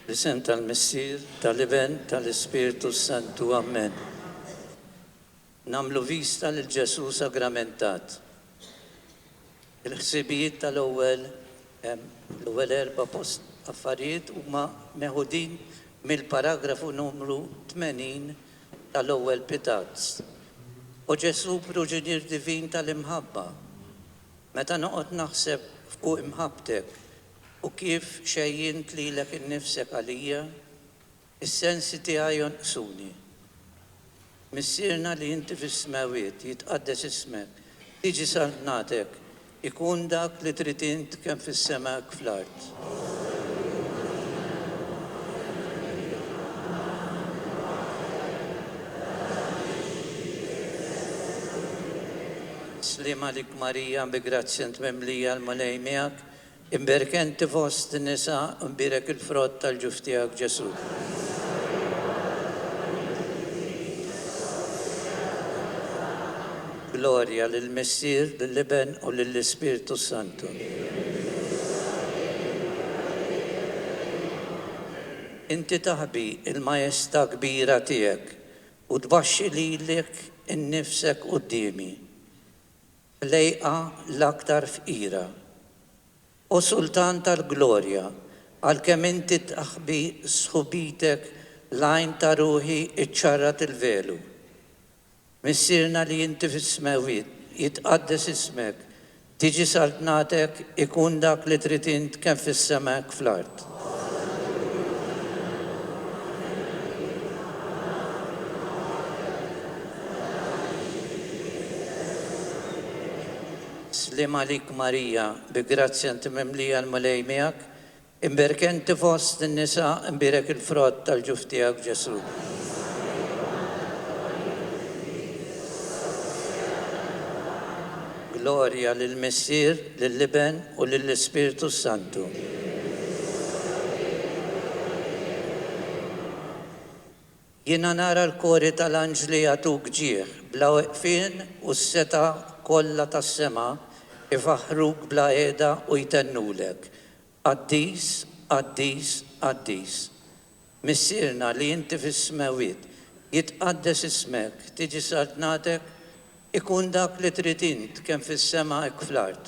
L-isem tal-Missier, tal-Iben, tal-Ispiritu Santu, Amen. Namlu vista l-Ġesu sagramentat. Il-ħsibijiet tal-ewwel erba' post affarijiet huma meħudin mill-paragrafu numru 80 tal-ewwel Pitazz. U Ġesu pruġinier divin tal-imħabba. Meta noqgħod naħseb fuq imħabbtek u kif xejjint lilek innifsek għalija, is-sensi tiegħi jonqsuni. Missierna li inti fis-smawiet jitqaddes ismek, tiġi saltnatek, ikun dak li trid int kemm fis-sema hekk fl-art. Slima lik Marija, bi grazzja mimlija l-malej miegħek, imberkenti fost in-nisa, imbirek il-frott tal-ġuf tiegħek Ġesu. Gloria lill-Missier, lill-Iben u lill-Ispiritu Santu. Inti taħbi il-majestà kbira tiegħek u tbaxxi lilek innifsek qudiemi. Lejqa l-aktar fqira. U Sultan tal-Glorja, għalkemm inti taħbi sħubitek l-għajn ta' ruħi iċċarrat il-velu. Missierna li inti fis-smawiet, jitqaddes ismek, tiġi saltnatek, ikun dak li trid int kemm fis-sema hekk fl-art. Slima lik Marija, bi grazzja mimlija l-malej miegħek, imberkenti fost in-nisa, imbirek il-frott tal-ġuf tiegħek Ġesu. Gloria lill-Missier, lill-Iben u lill-Ispiritu Santu. Jiena nara l-kori tal-anġli għatuk ġieħ, bla weqfien u s-seta kollha tas-sema ifaħruk bla qiegħda u jtennulek. Qaddis, qaddis, qaddis. Missierna li inti fis-smawiet, jitqaddes ismek, tiġi saltnatek, ikun dak li trid int kemm fis-sema hekk fl-art.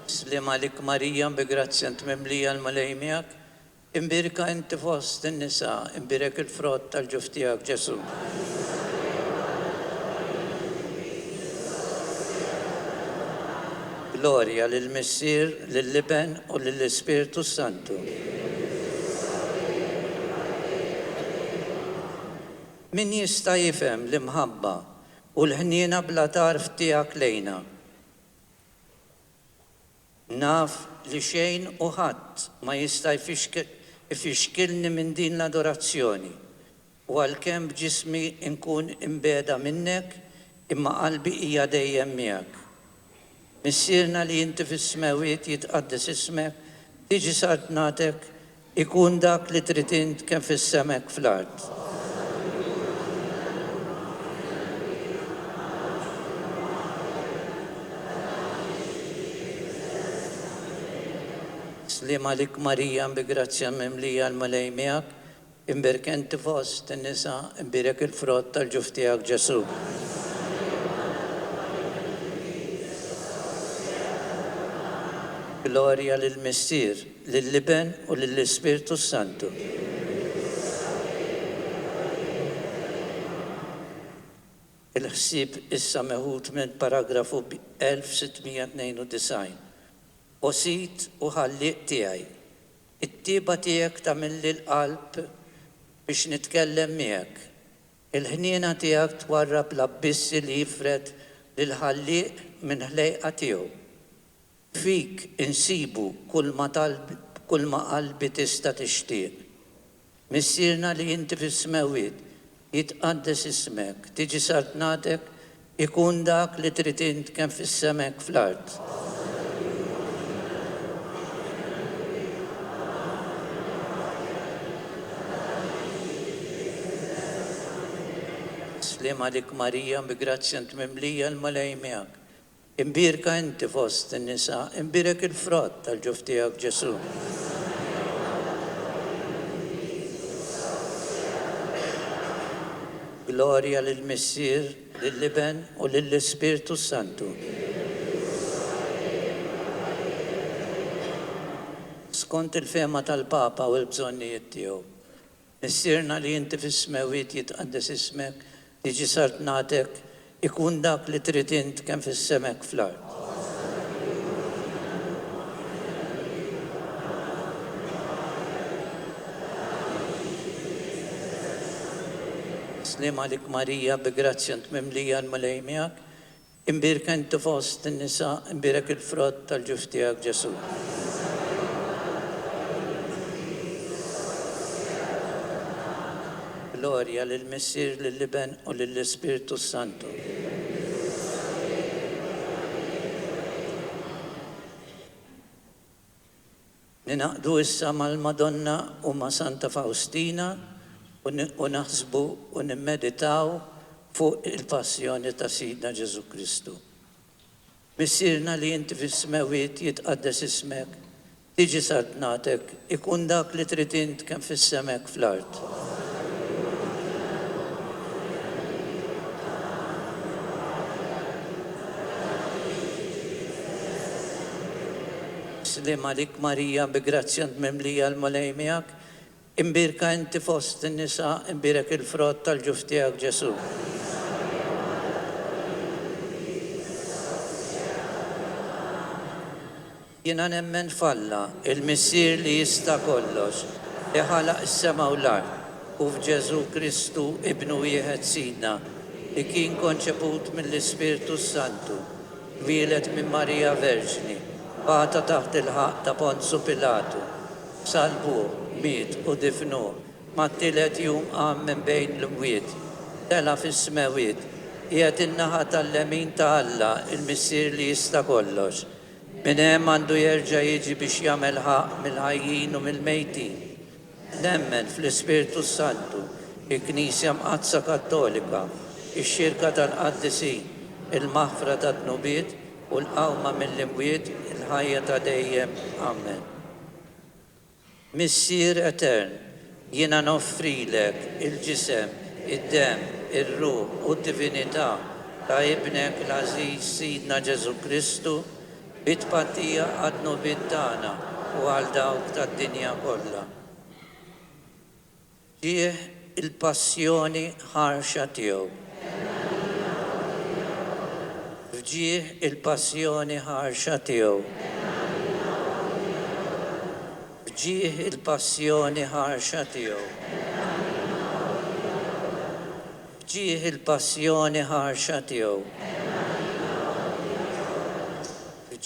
Slima lik Marija, bi grazzja mimlija l-malej miegħek, imbirka inti fost in-nisa, imbirek il-frott tal-ġuf tiegħek Ġesu. Gloria lill-Missier, lill-Iben u lill-Ispiritu Santu. Min jista' jifhem l-imħabba u l-ħniena bla tarf tiegħek lejna. Naf li xejn u ħadd ma jista' ifixkilni minn din l-adorazzjoni u għalkemm b'ġismi nkun imbeda minnek, imma qalbi hija dejjem miegħek. Missierna li inti fis-smawiet jitqaddes ismek, tiġi saltnatek, ikun dak li trid int kemm fis-sema hekk fl-art. Slima lik Marija, bi grazzja mimlija l-malej miegħek, imberkenti fost in-nisa, imbirek il-frott tal-ġuf tiegħek Ġesu. Gloria lill-Missier, lill-Iben u lill-Ispiritu Santu. Il-ħsieb issa meħud minn paragrafu 1692. Osit u ħalliq tiegħi. It-tieba tiegħek tagħmilli l-qalb biex nitkellem miegħek. Il-ħniena tiegħek twarrab l-abbissi li jifred lil-ħalliq minn ħlejqa tiegħu. Fik insibu kull ma qalbi tista' tixtieq. Missierna li inti fis-smawiet, jitqaddes ismek, tiġi saltnatek, ikun dak li trid int kemm fis-sema hekk fl-art. Slim għalik Marija, b'grazzja mimlija l-malaj miegħek. Imbirka inti fost in-nisa, imbirek il-frott tal-ġuf tiegħek Ġesu. Gloria lill-Missier, lill-Iben u lill-Ispiritu Santu. Skont il-fema tal-Papa u l-bżonnijiet tiegħu. Missierna li inti fis-smewiet jitqaddes ismek, tiġi sart natek, ikun dak li trid int kemm fis-semek fl-art. Slim għalik Marija, b'grazzja mimlija l-malej miegħek, imbirka inti fost in-nisa, imbirek il-frott tal-ġuf tiegħek Ġesu. Gloria lill-Missier, lill-Iben u lill-Ispiritu Santu. Ninaqdu issa mal-Madonna u ma' Santa Faustina u naħsbu u nimmeditaw fuq il-passjoni ta' Sidna Ġesu Kristu. Missierna li inti fis-smewiet jitqaddes ismek, tiġi sart natek, ikun dak li trid int kemm fis-semek fl-art. Slim għalik Marija, b'grazzja mimlija l-malej miegħek, imbirka inti fost in-nisa, imbirek il-frott tal-ġuf tiegħek Ġesu. Jiena nemmen f'Alla, il-Missier li jista' kollox, li ħalaq is-sema u l-art, u f'Ġesu Kristu ibnu wieħed Sidna, li kien konċeput mill-Ispiritu Santu, wielet minn Marija Verġni, bata taħt il-ħaq ta' Ponzu Pilatu, salbu, miet u difnu, ma' t-tielet jum qam minn bejn l-mwiet, tela fis-smewiet, qiegħed in-naħa tal-lemin ta' Alla, il-Missier li jista' kollox. Minn hemm għandu jerġa' jiġi biex jagħmel ħaq mill-ħajjin u mill-mejtin. Nemmen fl-Ispiritu Santu, il-Knisja Mqazza Kattolika, ix-xirka tal-Qaddisin, il-maħfra tat-tnubiet u l-qawma mill-imwiet, il-ħajja ta' dejjem. Amen. Missier etern, jiena noffrilek il-ġisem, id-dem, ir-ruħ u d-divinità ta' ibnek l-Aziz Sidna Ġesu Kristu, bit-patija għad-nubiet tagħna u għal dawk tad-dinja kollha. Ġieħ il-passjoni ħarxa tiegħu. Ġieħ il-passjoni ħarxa tiegħu. Ġieħ il-passjoni ħarxa tiegħu. Ġieħ il-passjoni ħarxa tiegħu.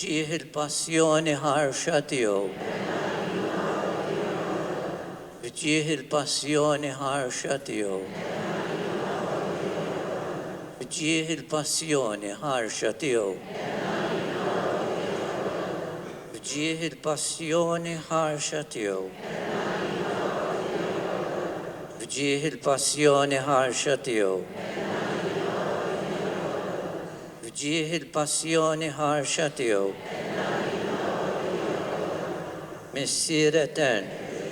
Ġieħ il-passjoni ħarxa tiegħu. Ġieħ il-passjoni ħarxa tiegħu. Ġieħ il-passjoni ħarxa tiegħu. Ġieħ il-passjoni ħarxa tiegħu. Ġieħ il-passjoni ħarxa tiegħu. Ġieħ il-passjoni ħarxa tiegħu. Missier etern,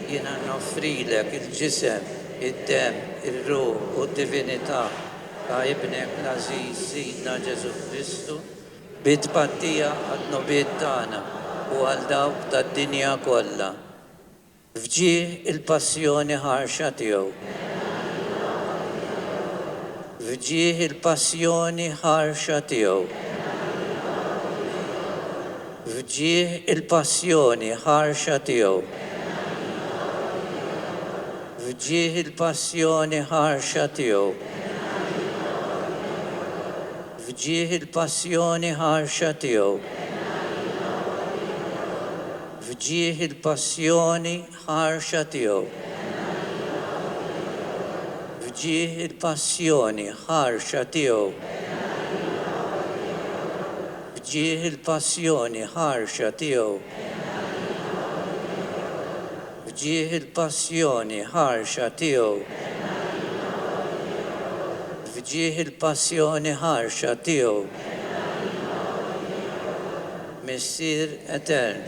jiena noffrilek il-ġisem, id-dem, ir-ruħ u d-divinità ta' ibnek l-Aziz Sidna Ġesu Kristu, bit-pattija għad-nubiet tagħna u għal dawk tad-dinja kollha. Fġieħ il-passjoni ħarxa tiegħu. Fġieħ il-passjoni ħarxa tiegħu. Fġieħ il-passjoni ħarxa tiegħu. Fġieħ il-passjoni ħarxa tiegħu. Fġieħ il-passjoni ħarxa tiegħu. Fġieħ il-passjoni ħarxa tiegħu. Fġieħ il-passjoni ħarxa tiegħu. Fġieħ il-passjoni ħarxa tiegħu. Fġieħ il-passjoni ħarxa tiegħu. fġieħ il-passjoni ħarxa tiegħu. Missier etern,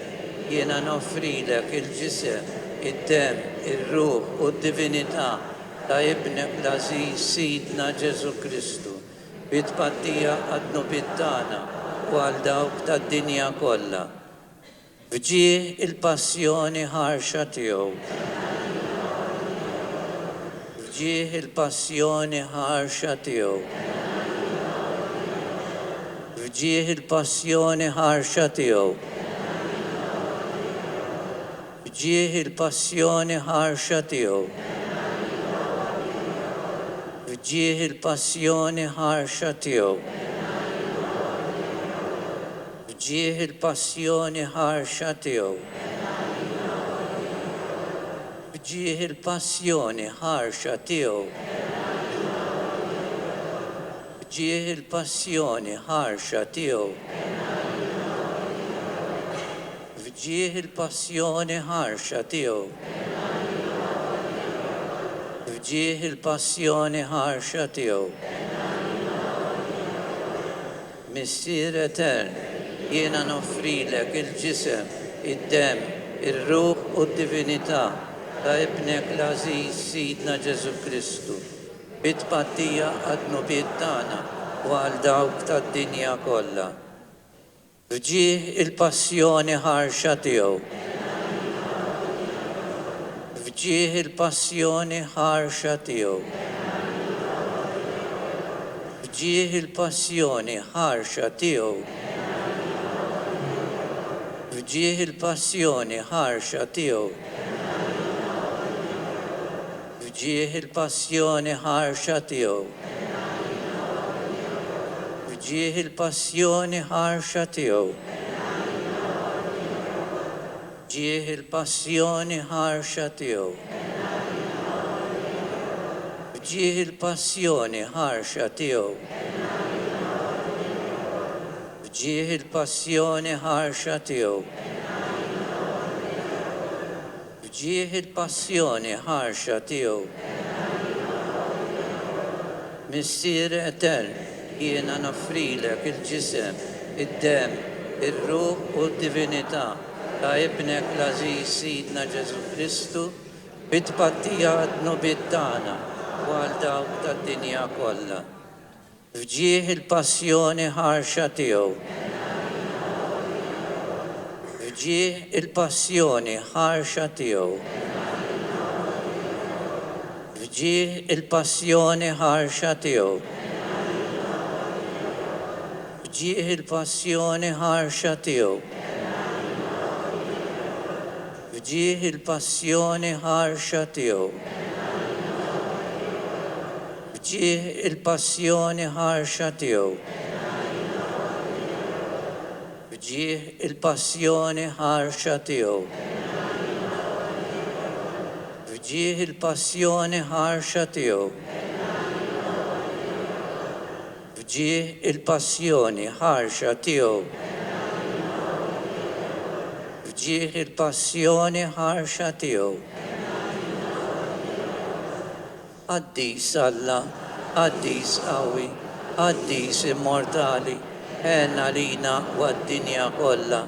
jiena noffrilek il-ġisem, id-dem, ir-ruħ u d-divinità ta' ibnek l-Aziz Sidna Ġesu Kristu, bit-tpattija għad-nubiet tagħna u għal dawk tad-dinja kollha. Fġieħ il-passjoni ħarxa tiegħu. Fġieħ il-passjoni ħarxa tiegħu. Fġieħ il-passjoni ħarxa tiegħu. Fġieħ il-passjoni ħarxa tiegħu. Fġieħ il-passjoni ħarxa tiegħu. Fġieħ il-passjoni ħarxa tiegħu. Fġieħ il-passjoni ħarxa tiegħu. Fġieħ il-passjoni ħarxa tiegħu. Fġieħ il-passjoni ħarxa tiegħu. Fġieħ il-passjoni ħarxa tiegħu. Missier etern, jiena noffrilek il-ġisem, id-dem, ir-ruħ u d-divinità ta' ibnek l-Aziz Sidna Ġesu Kristu, bit-tpattija għad-nubiet tagħna u għal dawk tad-dinja kollha. Fġieħ il-passjoni ħarxa tiegħu. Fġieħ il-passjoni ħarxa tiegħu. Fġieħ il-passjoni ħarxa tiegħu. Fġieħ il-passjoni ħarxa tiegħu. Fġieħ il-passjoni ħarxa tiegħu. Fġieħ il-passjoni ħarxa tiegħu. Fġieħ il-passjoni ħarxa tiegħu. Fġieħ il-passjoni ħarxa tiegħu. Fġieħ il-passjoni ħarxa tiegħu. Fġieħ il-passjoni ħarxa tiegħu. Missier etern, jiena noffrilek il-ġisem, id-dem, ir-ruħ u d-divinità ta' ibnek l-Aziz Sidna Ġesu Kristu, bit-tpattija għad-nubiet tagħna u għal dawk tad-dinja kollha. Fġieħ il-passjoni ħarxa tiegħu. Fġieħ il-passjoni ħarxa tiegħu. Fġieħ il-passjoni ħarxa tiegħu. Fġieħ il-passjoni ħarxa tiegħu. Fġieħ il-passjoni ħarxa tiegħu. Fġieħ il-passjoni ħarxa tiegħu. Fġieħ il-passjoni ħarxa tiegħu. Fġieħ il-passjoni ħarxa tiegħu. Fġieħ il-passjoni ħarxa tiegħu. Fġieħ il-passjoni ħarxa tiegħu. Qaddis Alla, qaddis qawwi, qaddis immortali, ħenna lina u għad-dinja kollha.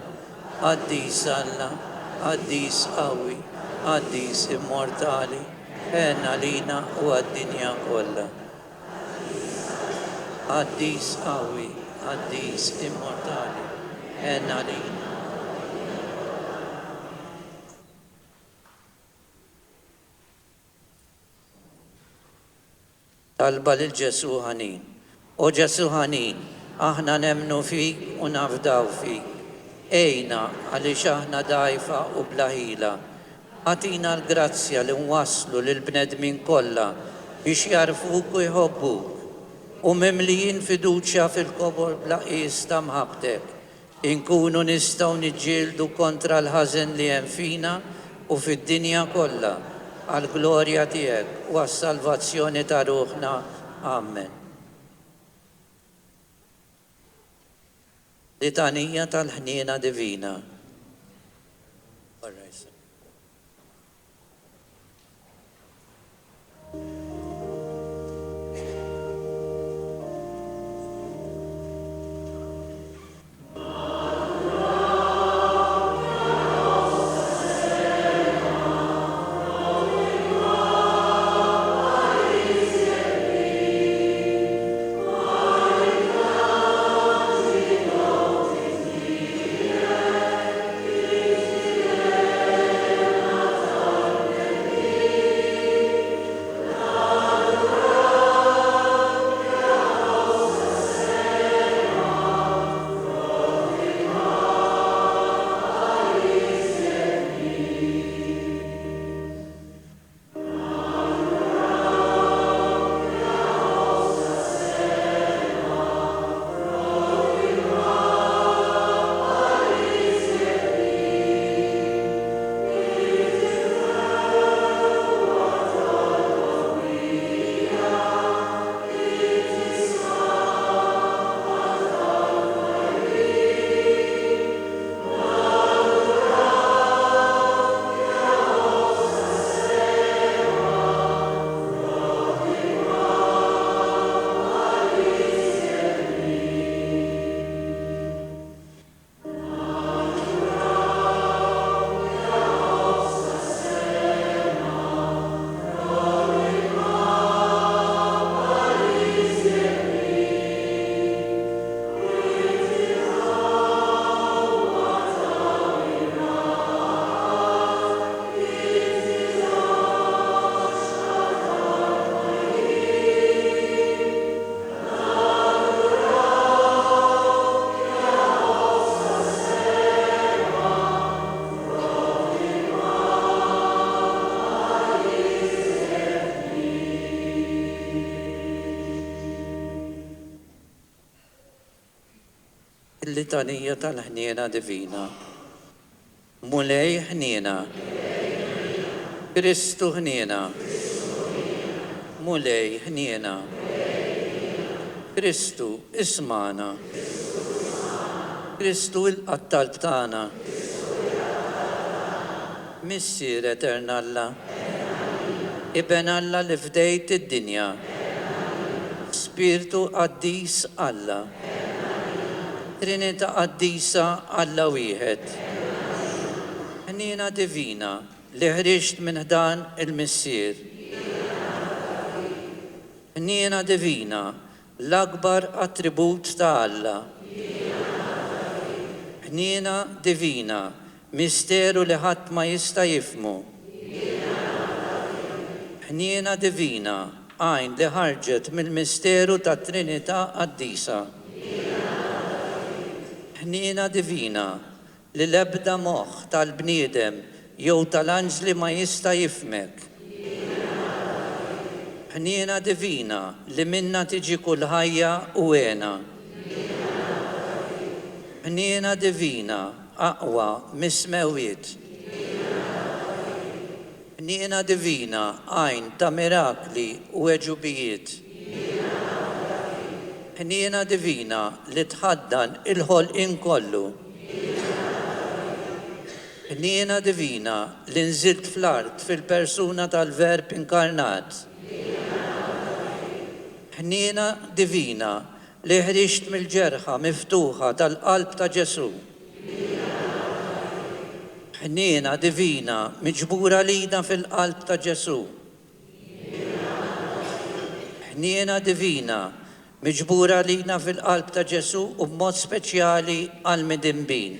Qaddis Alla, qaddis qawwi, qaddis immortali, ħenna lina u għad-dinja kollha. Qaddis qawwi, qaddis immortali, ħenna lina. Talba lil Ġesu ħanin. O Ġesu ħanin, aħna nemnu fik u nafdaw fik. Ejna għaliex aħna dajfa u blaħila. Għatina l-grazzja li nwasslu lil-bnedmin kollha biex jarfuk u jħobbuk. U mimlijin fiduċja fil-kobor blaqis ta' mħabtek. Inkunu nistgħu niġġieldu kontra l-ħażen li hemm fina u fid-dinja kollha. Għal-glorja tiegħek u għas-salvazzjoni ta' ruħna. Amen. Litanija tal-ħniena divina. Il-litanija tal-ħniena divina. Mulej ħniena. Kristu ħniena. Mulej ħniena. Kristu ismana. Kristu il-qattal tagħna. Missier eterna Alla. Iben Alla li fdejt id-dinja. Spiritu qaddis Alla. Trinita qaddisa Alla wieħed. Ħniena divina li ħriġt minn dan il-missier. Ħniena divina l-akbar attribut ta' Alla. Ħniena divina misteru li ħadd ma jista' jifhmu. Ħniena divina għajn li ħarġet mill-misteru ta' Trinità qaddisa. Ħniena divina li l-ebda moħħ tal-bniedem jew tal-anġli ma jista' jifhmek. Ħniena divina li minna tiġi kull ħajja u għena. Ħniena divina aqwa mis-smewiet. Ħniena divina għajn ta' mirakli u eġubijiet. Ħniena divina li tħaddan il-ħolqien kollu. Ħniena divina li nżilt fl-art fil-persuna tal-Verb inkarnat. Ħniena divina li ħriġt mill-ġerħa miftuħa tal-qalb ta' Ġesu. Ħniena divina miġbura lina fil-qalb ta' Ġesu. Ħniena divina miġbura lina fil-qalb ta' Ġesu u b'mod speċjali għal-midimbin.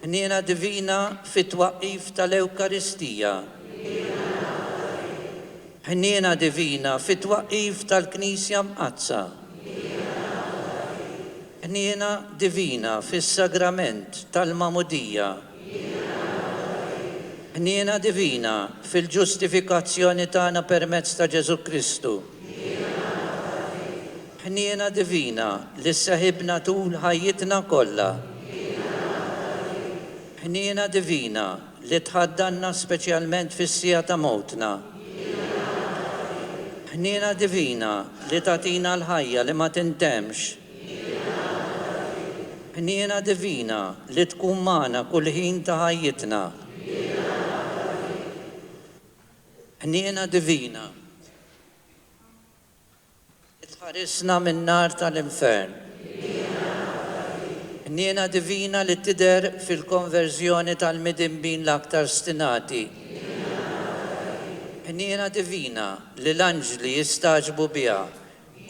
Ħniena divina fit-twaqqif tal-Ewkaristija. Ħniena divina fit-twaqqif tal-Knisja mqazza. Ħniena divina fis-sagrament tal-Mamudija. Ħniena divina fil-ġustifikazzjoni tagħna permezz ta' Ġesu Kristu. Ħniena divina li sseħibna tul ħajjitna kollha. Ħniena divina li tħaddanna speċjalment fis-sija ta' mowtna. Ħniena divina li tagħtina l-ħajja li ma tintemx. Ħniena divina li tkun magħna kull ħin ta' ħajjitna. Ħniena divina li tħarisna min-nar tal-infern. Ħniena divina li tidher fil-konverżjoni tal-midimbin l-aktar stinati. Ħniena divina li l-anġli jistaġbu biha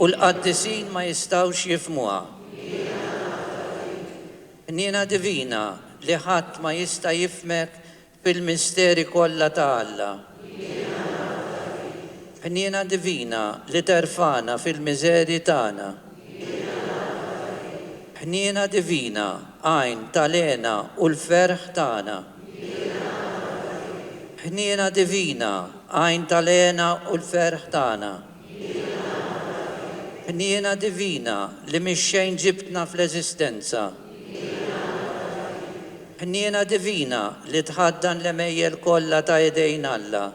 u l-qaddisin ma jistgħux jifhmuha. Ħniena divina li ħadd ma jista' jifhmek fil-misteri kollha ta' Alla. Ħniena divina li terfana fil-miżerji tagħna. Ħniena divina għajn tal-għena u l-ferħ tagħna. Ħniena divina għajn tal-għena u l-ferħ tagħna. Ħniena divina li mix-xejn ġibtna fl-eżistenza. Ħniena divina li tħaddan l-emejjel kollha ta' idejn Alla.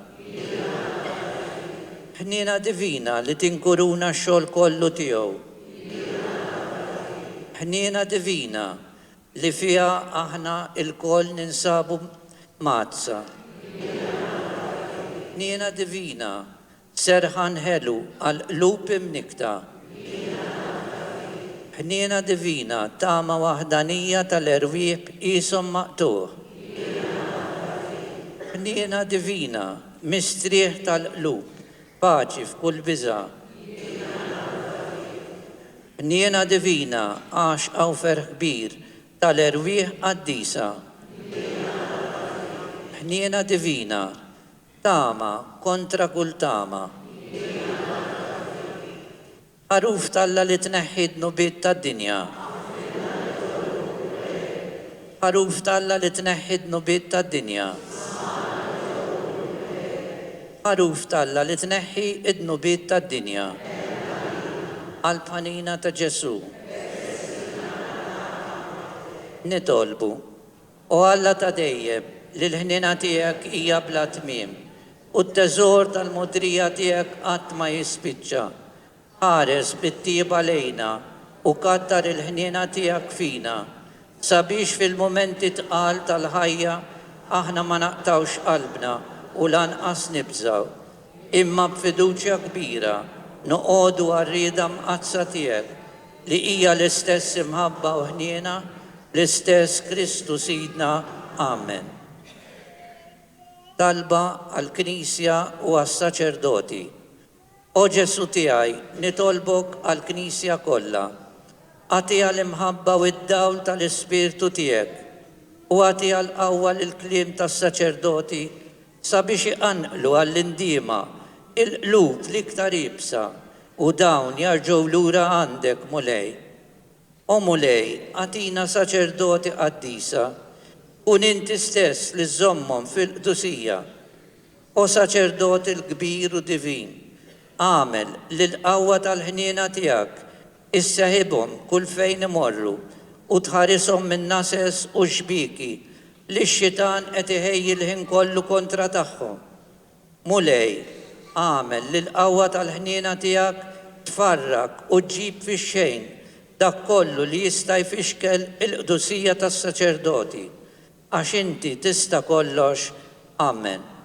Ħniena divina li tinkuruna x-xogħol kollu tiegħu. Ħniena divina li fiha aħna l-koll ninsabu mazza. Ħniena divina serħan ħelu għal qlub imnikta. Ħniena divina tama waħdanija tal-erwieq qishom maqtuħ. Ħniena divina mistrieħ tal-qlub, paċi f'kull biża'. Ħniena divina għaxqa u ferħ kbir tal-erwieq qaddisa. Ħniena divina tama kontra kull tama. Ħaruf tal-Alla li tneħħi d-nubiet tad-dinja. Ħaruf tal-Alla li tneħħi d-nubiet tad-dinja. Ħaruf tal-Alla li tneħħi d-nubiet tad-dinja. Għall-ħanina ta' Ġesu. nitolbu. U Alla ta' dejjem li l-ħnina tiegħek hija bla tmiem u t-teżor tal-mudrija tiegħek qatt ma jispiċċa. Ħares bit-tieba lejna u kattar il-ħnina tiegħek fina sabiex fil-momenti tqal tal-ħajja aħna ma naqtawx qalbna u lanqas nibżaw. Imma b'fiduċja kbira noqogħdu għar-rieda mqazza tiegħek li hija l-istess imħabba u ħniena l-istess Kristu Sidna. Amen. Talba għall-Knisja u għas-saċerdoti. O Ġesu tiegħi, nitolbok għall-Knisja kollha. Għatija l-imħabba u d-dawl tal-Ispirtu tiegħek u għatija l-qawwa lill-kliem tas-saċerdoti sabiex iqanqlu għall-indiema il-qlub l-iktar ibsa u dawn jarġgħu lura għandek mulej. O mulej, għatina saċerdoti qaddisa u inti stess li żommhom fil-qdusija. O saċerdoti l-kbir u divin, għamel lill-qawwa tal-ħniena tiegħek isseħibhom kull fejn imorru u tħarishom minn nases u xbiki li x-xitan qed iħejji l-ħin kollu kontra tagħhom. Mulej, għamel lill-qawwa tal-ħniena tiegħek tfarrak u ġġib fix-xejn dak kollu li jista' jfixkel il-qdusija tas-saċerdoti, għax inti tista' kollox. Amen.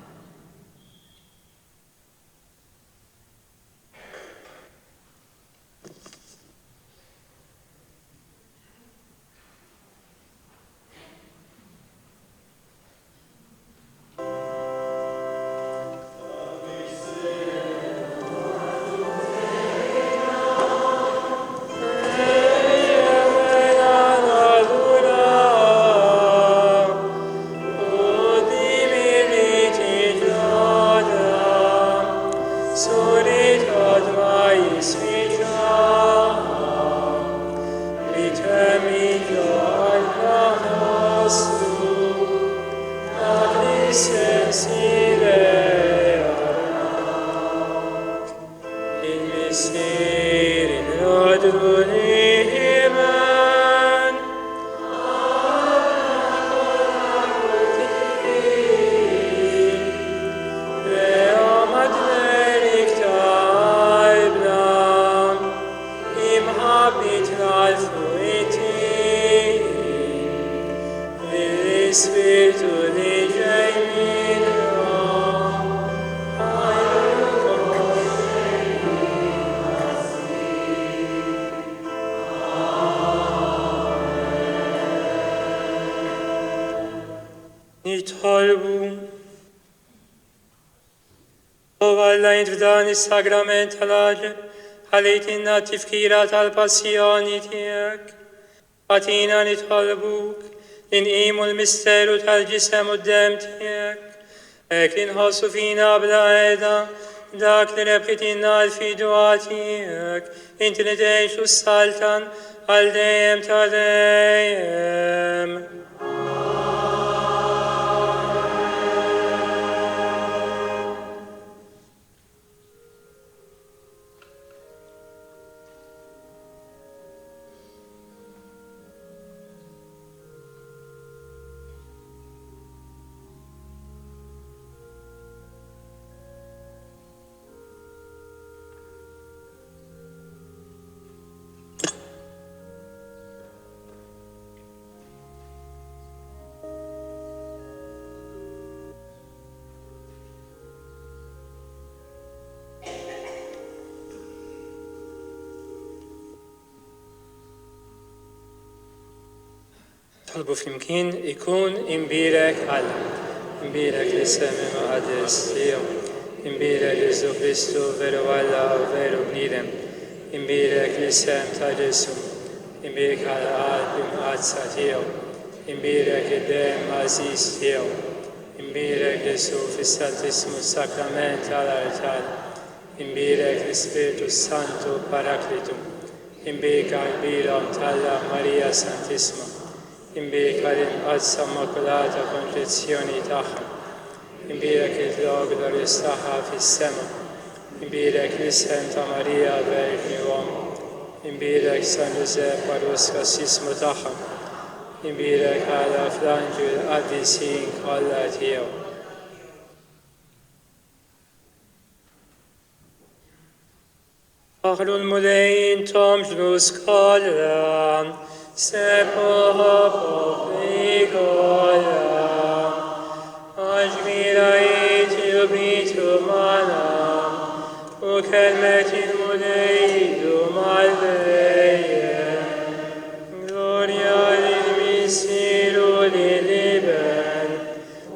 f'dan is-sagrament tal-għaġeb, ħalejtinna t-tifkira tal-passjoni tiegħek. Għatina nitħolbuk li nqimu l-misteru tal-ġisem u d-dem tiegħek. Hekk li nħossu fina bla qiegħda dak li rebħitinna l-fidwa tiegħek. Inti li tgħixu s-saltan għal dejjem ta' dejjem. Talbu flimkien ikun imbirek Alla, imbirek li semmi maqadis tiegħu, imbirek li Ġesu Kristu veru Alla u veru bniedem, imbirek li sem ta' Ġesu, imbirek għal-qalb imqazza tiegħu, imbirek id-dem għażiż tiegħu, imbirek Ġesu fis-Santissimu Sakrament tal-Altar, imbirek l-Ispiritu Santu Paraklitu, imbirek għal-bira Alla Marija Santissima, imbirek l-imqazza Immakulata Konċezzjoni tagħha, imbirek il-glorja tagħha fis-sema, imbirek l-isem ta' Marija Verġni Uom, imbirek San Ġusepp għal-Oskassismu tagħha, imbirek għala fl-anġel għaddisin kollha tiegħu. Aħlu l-mulejn tom ġlus kollha, sepo popli kollha, għaġmira jiġu mana, u kelmet il-mulejdu mal-bejjem. Gloria lil-Misiru lil-Iben,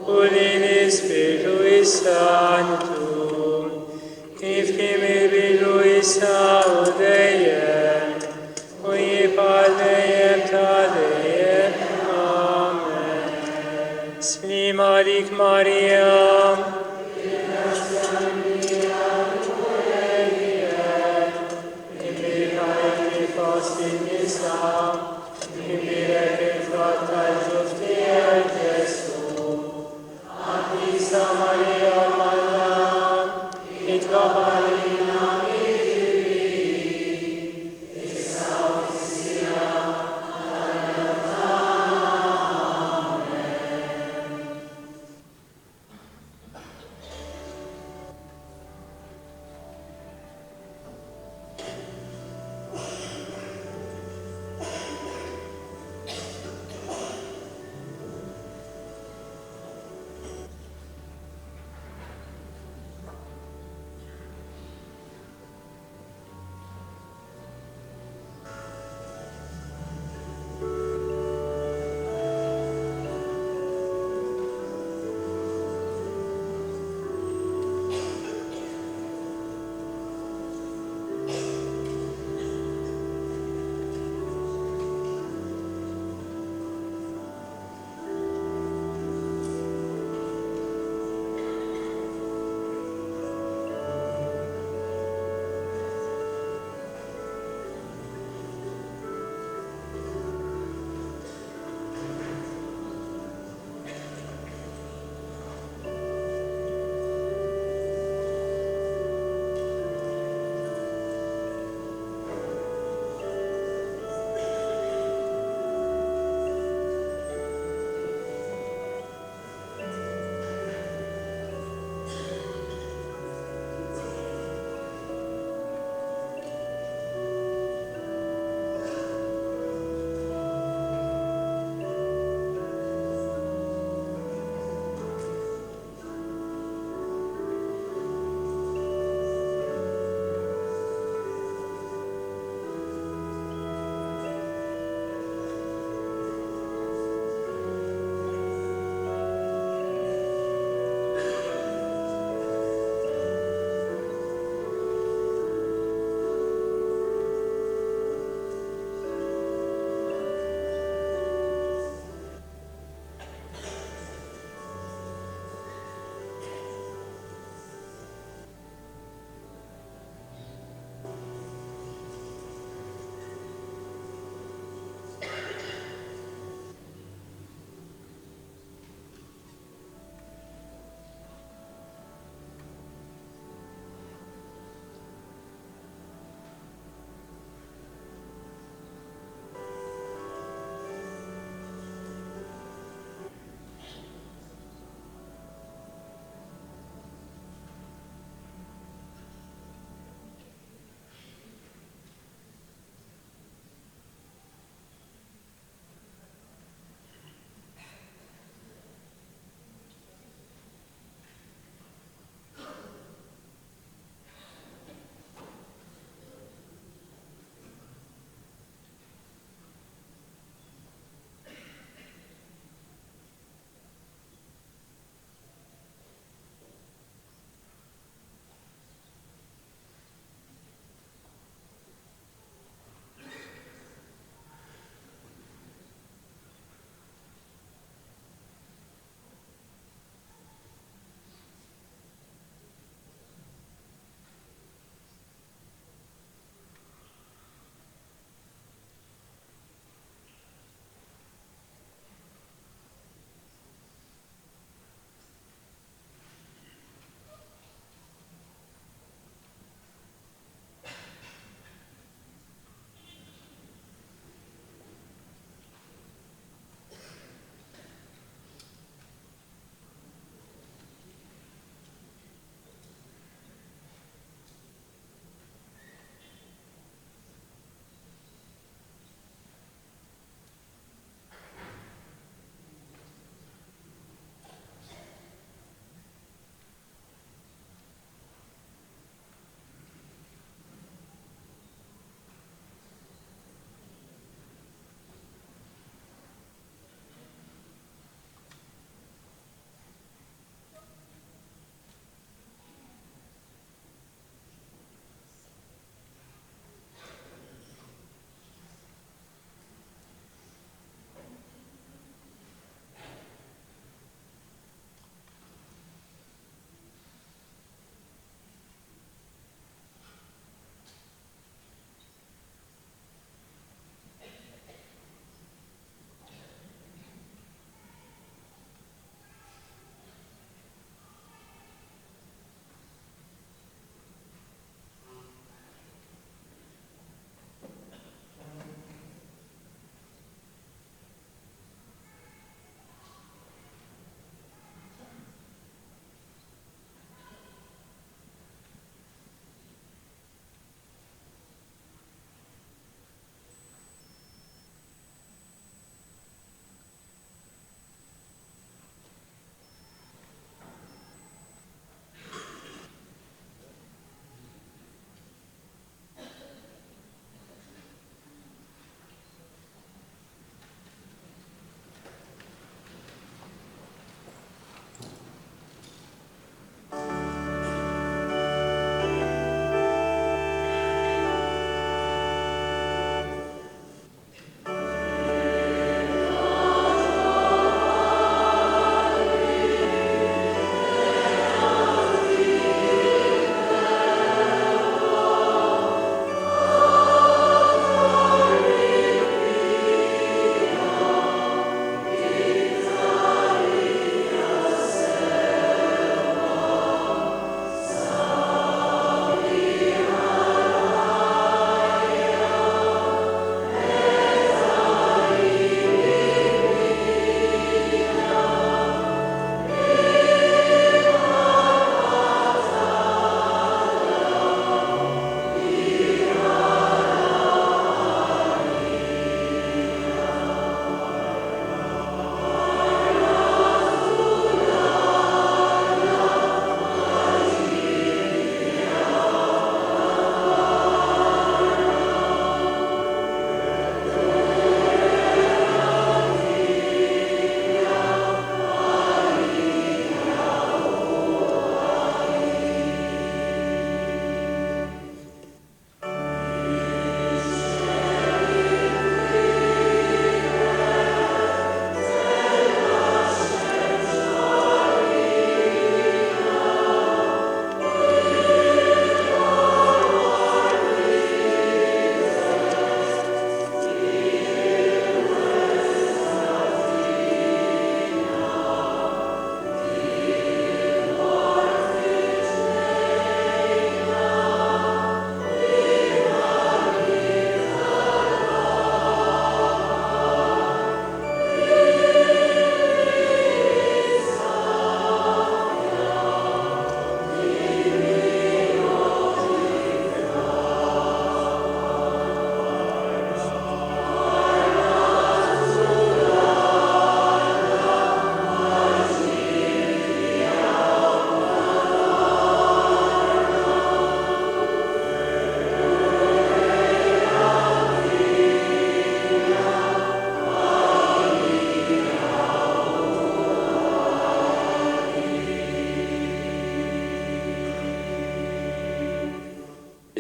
u lil-Ispiritu Santu, kif bilu Isaw dejjem, u jibqal dejjem ta' dejjem. Amen. Slim għalik Marija,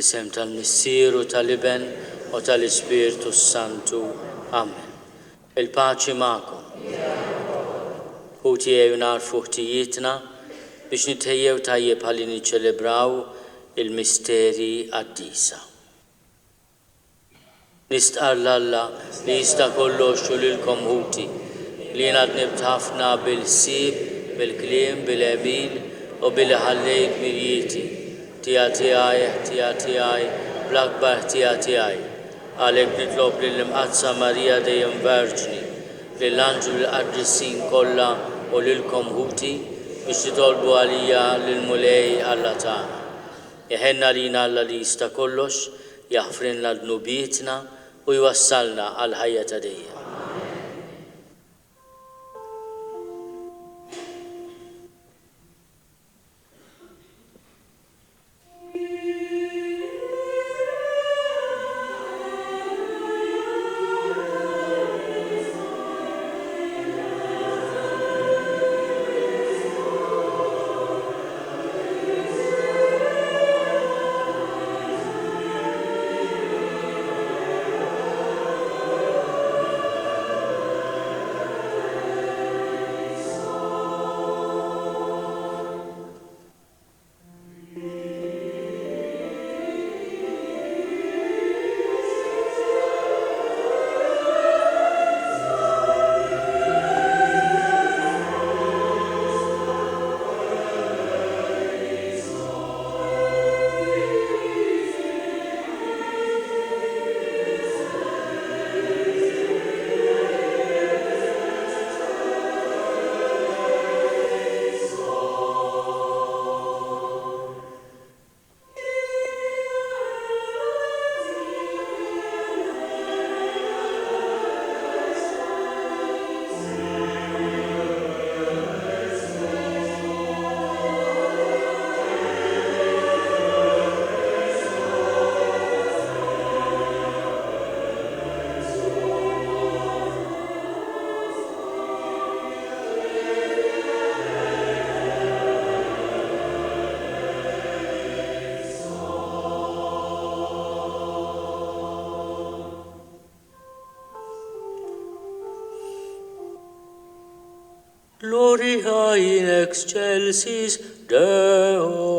Bisem tal-Missieru tal-Iben u tal-Ispirtu Santu. Amen. Il-paċi ma'kom. Ħuti u narfu ħtijietna biex nitħejjew tajjeb ħalli niċċelebraw il-misteri għaddisa. Nistqar l-Alla li jista' kollox u lilkom ħuti li ngħadnibt ħafna bil-sib, bil-kliem, bil-ebil u bil-ħallejt miljieti. Tija tiegħi, bl-akbar tija tiegħi. Għalhekk nitlob lill-Imqazza Marija dejjem Verġni, lill-Anġlu l-Qaddissin kollha u lilkom ħuti biex titolbu għalija lill-Mulej Alla tagħna. Jeħenna lina Alla li jista' kollox, jaħfrinna d-nubietna u jwassalna għal ħajja ta' dejjem. Gloria in excelsis Deo.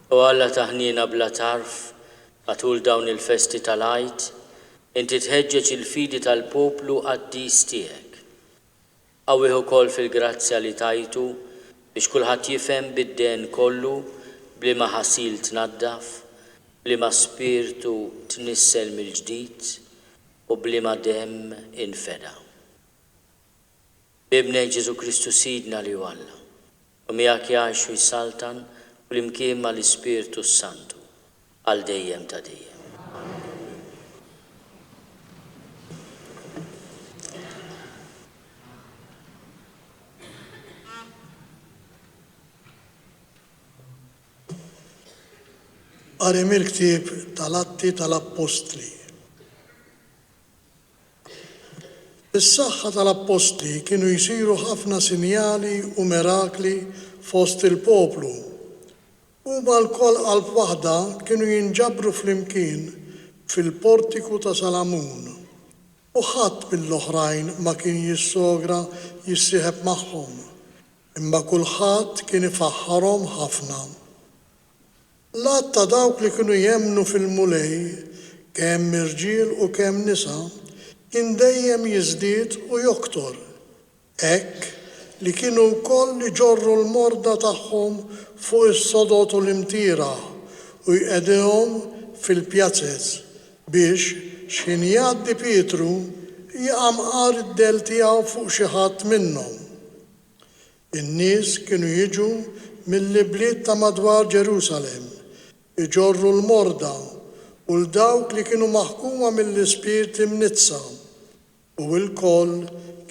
U Alla taħnina bla tarf, matul dawn il-festi tal-Għid, inti tħeġġeġ il-fidi tal-poplu għad-dis tiegħek. Qawwih ukoll fil-grazzja li tajtu biex kulħadd jifhem bid-den kollu bliema ħasil tnaddaf, bliema spirtu tnissel mill-ġdid u bliema demm infeda. Bibnej Ġesu Kristu Sidna li hu Alla, u miegħek jgħixu jsaltan u l-imkien mal-Ispirtu Santu għal dejjem ta' dejjem. Qarem il-ktieb tal-Atti tal-Apostli. Is-saħħa tal-Apostli kienu jsiru ħafna sinjali u mirakli fost il-poplu. Huma l-koll qalb waħda kienu jinġabru flimkien fil-portiku ta' Salamun. U ħadd mill-oħrajn ma kien jissogra jissieħeb magħhom, imma kulħadd kien ifaħħarhom ħafna. L-att ta' dawk li kienu jemmnu fil-mulej, kemm irġiel u kemm nisa, kien dejjem jiżdied u joktor. Hekk li kienu wkoll iġorru l-morda tagħhom fuq is-sodot u l-imtira u jqedihom fil-pjazzez biex x'kien jgħaddi Pietru jaqamqar id-del tiegħu fuq xi ħadd minnhom. In-nies kienu jiġu mill-bliet ta' madwar Ġerusalemm, iġorru l-morda u l-dawk li kienu maħkuma mill-ispirti mnitsa u l-koll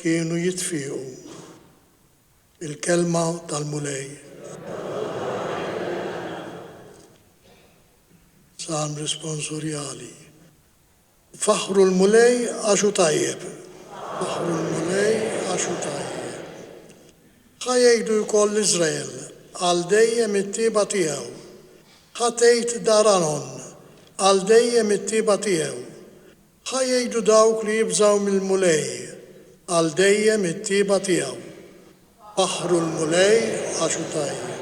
kienu jitfiequ. Il-kelma tal-mulej. Salm responsorjali. Faħru l-mulej għaxu tajjeb. Faħru l-mulej għaxu tajjeb. Ħajjejdu jkoll Izrael għal dejjem it-tieba tiegħu. Ħatejt daranon għal dejjem it-tieba tiegħu. Ħajjejdu dawk li jibżaw mill-mulej għal dejjem it-tieba tiegħu. Faħru l-mulej għaxu tajjeb.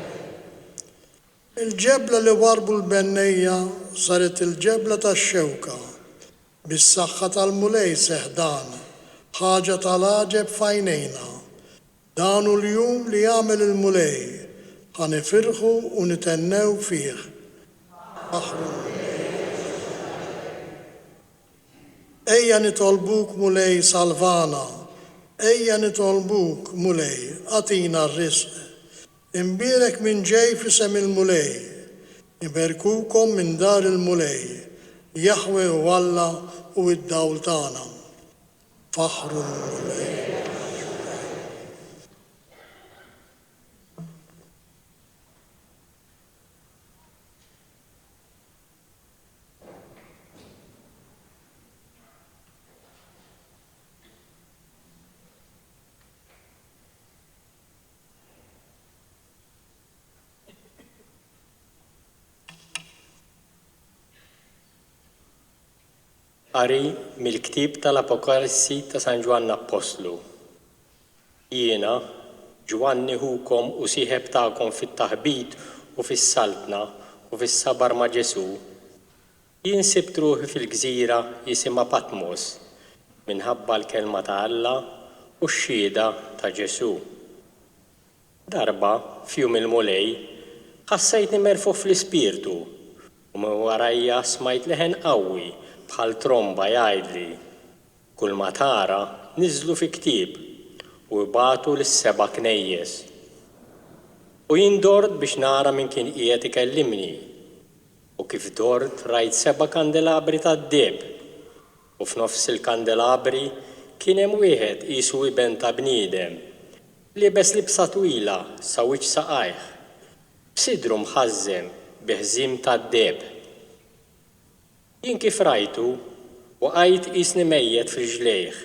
Il-ġebla li warbu l-bennejja saret il-ġebla tax-xewka. Bis-saħħa tal-mulej seħdan, ħaġa tal-għaġeb fajnejna. Dan hu l-jum li jagħmel il-mulej, ħanifirħu u nitennew fih. Faħru ejja nitolbuk mulej salvana, ejja nitolbuk mulej, għatina r-risq. Imbierek minn ġej fisem il-mulej, iberkukom minn dar il-mulej, Jahwe u Alla u id-dawl tagħna. Faħru l-mulej. Qari mill-ktieb tal-Apokalissi ta' San Ġwann Apostlu. Jiena, Ġwann ħukom u sieħeb tagħkom fit-taħbit u fis-saltna u fis-sabar ma' Ġesu. Jien sibt ruħi fil-gżira jisimha Patmos minħabba l-kelma ta' Alla u x-xhieda ta' Ġesu. Darba f'jum il-mulej ħassejtni merfuħ fl-ispirtu u minn warajja smajt leħen qawwi bħal tromba jgħidli, kull ma tara niżlu fi ktieb u jbagħtu lis-seba' knejjes. U jien dort biex nara min kien qiegħed ikellimni. U kif dort rajt 7 kandelabri tad-deheb u f'nofs il-kandelabri kien hemm wieħed qisu iben ta' bniedem liebes libsa twila sa wiċċ saqajh, b'sidru mħażżem bi ħżiem tad-deheb. Jien kif rajtu waqajt qisni mejjed f'riġlejh.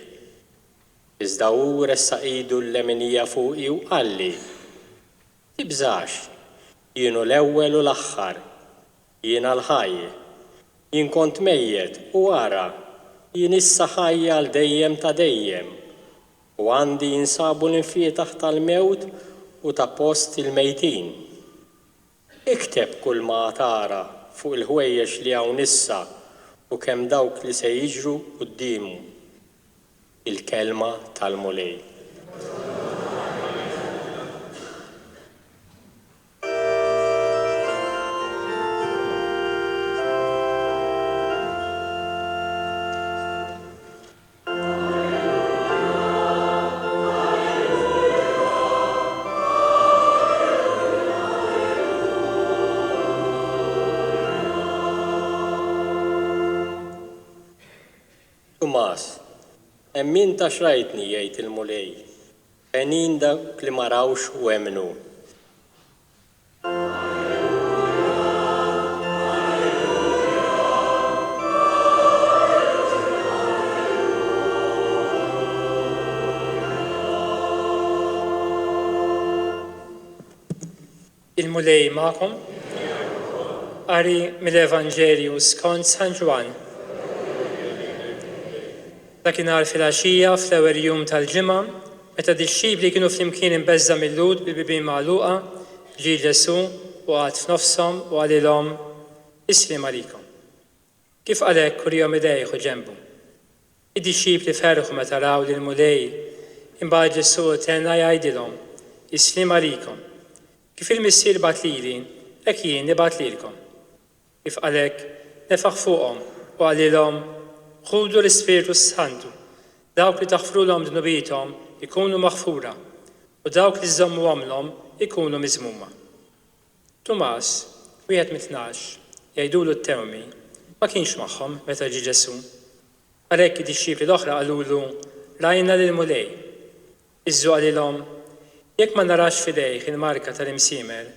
Iżda hu ressa idu l-leminija fuqi u qalli: tibżax, jienu l-ewwel u l-aħħar, jiena l-ħajj. Jien kont mejjed u ara jien issa ħajja għal dejjem ta' dejjem u għandi jinsabu l-infietaħ tal-mewt u ta' post il-mejtin. Ikteb kull ma tara fuq il-ħwejjex li hawn issa u kemm dawk li se jiġru qudiemu. Il-kelma tal-mulej. Tumas, emmin ta' xrajtni jgħid il-mulej, għenin dak li marawx u emnu. Il-mulej ma'kom. Qari mill-Evanġelju skont San Ġwan. Dakinhar fil-għaxija fl-ewwel jum tal-ġimgħa, meta dix-xibli kienu flimkien imbeżża mill-lud bil-bibien magħluqa, ġie Ġesu u għad f'nofshom u għalilhom Isliem għalikom. Kif għalhekk urihom idejh u ġenbu. Id-dixxibli ferħu meta raw li l-mulej imbagħad Ġesu tenna jgħidilhom Isliem għalikom. Kif il-missier bat lili, hekk jien nibgħat lilkom. Kif għalhekk nefaħ fuqhom u għalilhom ħudu l-Ispiritu Santu, dawk li taħfrulhom dnubithom ikunu maħfura u dawk li żommu għamlhom ikunu miżmuma. Tumas, wieħed mit-tnax, jgħidulu t-tewmi, ma kienx magħhom meta ġie Ġesu. Għalhekk id-dixxibli l-oħra qalulu rajna lill-mulej. Iżżu għalilhom, jekk ma narax f'idejh il-marka tal-imsiemer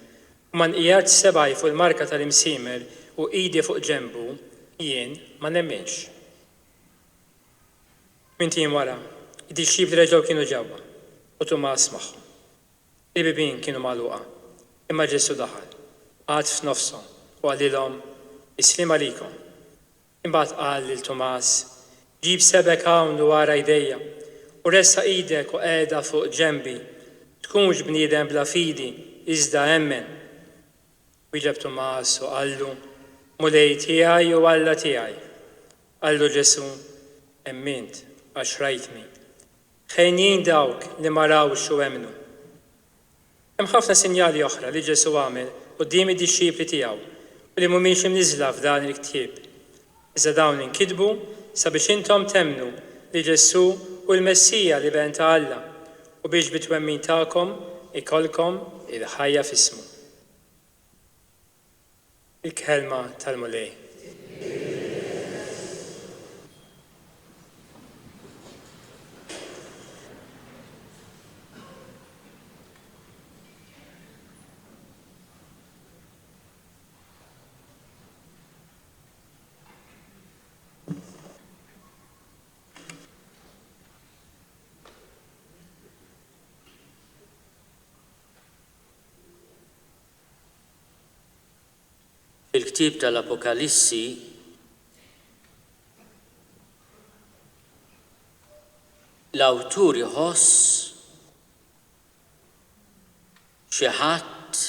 u ma nqiegħdx sebgħi fuq il-marka tal-imsiemer u qiegħdi fuq ġenbu, jien ma nemminx. Mintin wara, id-dixxibli reġgħu kienu ġewwa u Tumas magħhom. Il-bibien kienu magħluqa, imma Ġesu daħal, għad f'nofshom u għalilhom Isliem għalikom. Imbagħad qal lil Tumas, ġib sebek hawn u wara jdejja u ressa idek u qiegħda fuq ġenbi, tkunx bniedem bla fidi, iżda emmen. Wieġeb Tumas u qallu, mulej tiegħi u Alla tiegħi. Qallu Ġesu, emmint għax rajtni. Ħejjin dawk li ma rawx u emnu. Hemm ħafna sinjali oħra li Ġesu għamel quddiem id-dixxibli tiegħu u li mhumiex imniżla f'dan il-ktieb. Iżda dawn inkitbu sabiex intom temnu li Ġesu u l-Messija li ben ta' Alla u biex bit-twemmin tagħkom ikolkom il-ħajja f'ismu. Il-kelma tal-mulej. Fil-ktieb tal-Apokalissi l-awtur iħoss xi ħadd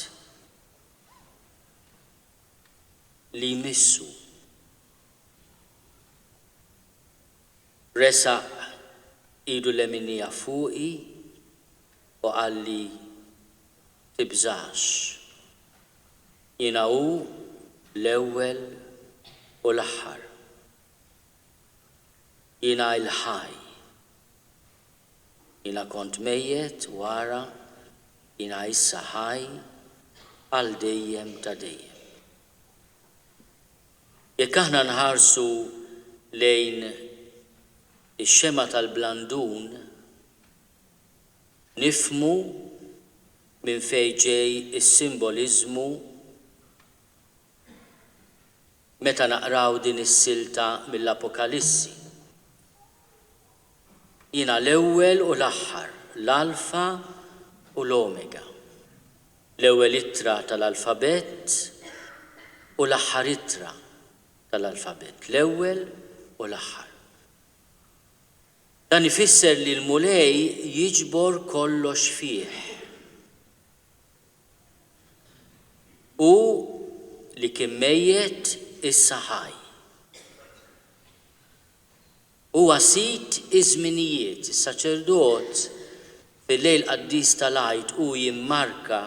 li jmissu. Resaq idu l-eminija fuqi u qalli tibżax. Jiena hu l-ewwel u l-aħħar. Jiena l-ħaj. Jiena kont mejjed wara, jiena issa ħaj għal dejjem ta' dejjem. Jekk aħna nħarsu lejn ix-xema tal-blandun, nifmu minn fejn ġej is-simboliżmu meta naqraw din is-silta mill-Apokalissi. Jiena l-ewwel u l-aħħar, l-alfa u l-omega. L-ewwel ittra tal-alfabet u l-aħħar ittra tal-alfabet. L-ewwel u l-aħħar. Dan ifisser li l-mulej jiġbor kollox fih. u li kien mejjed issa ħaj. Huwa sit iż-żminijiet, is-saċerdot fil-lejl qaddis tal-Għid u jimmarka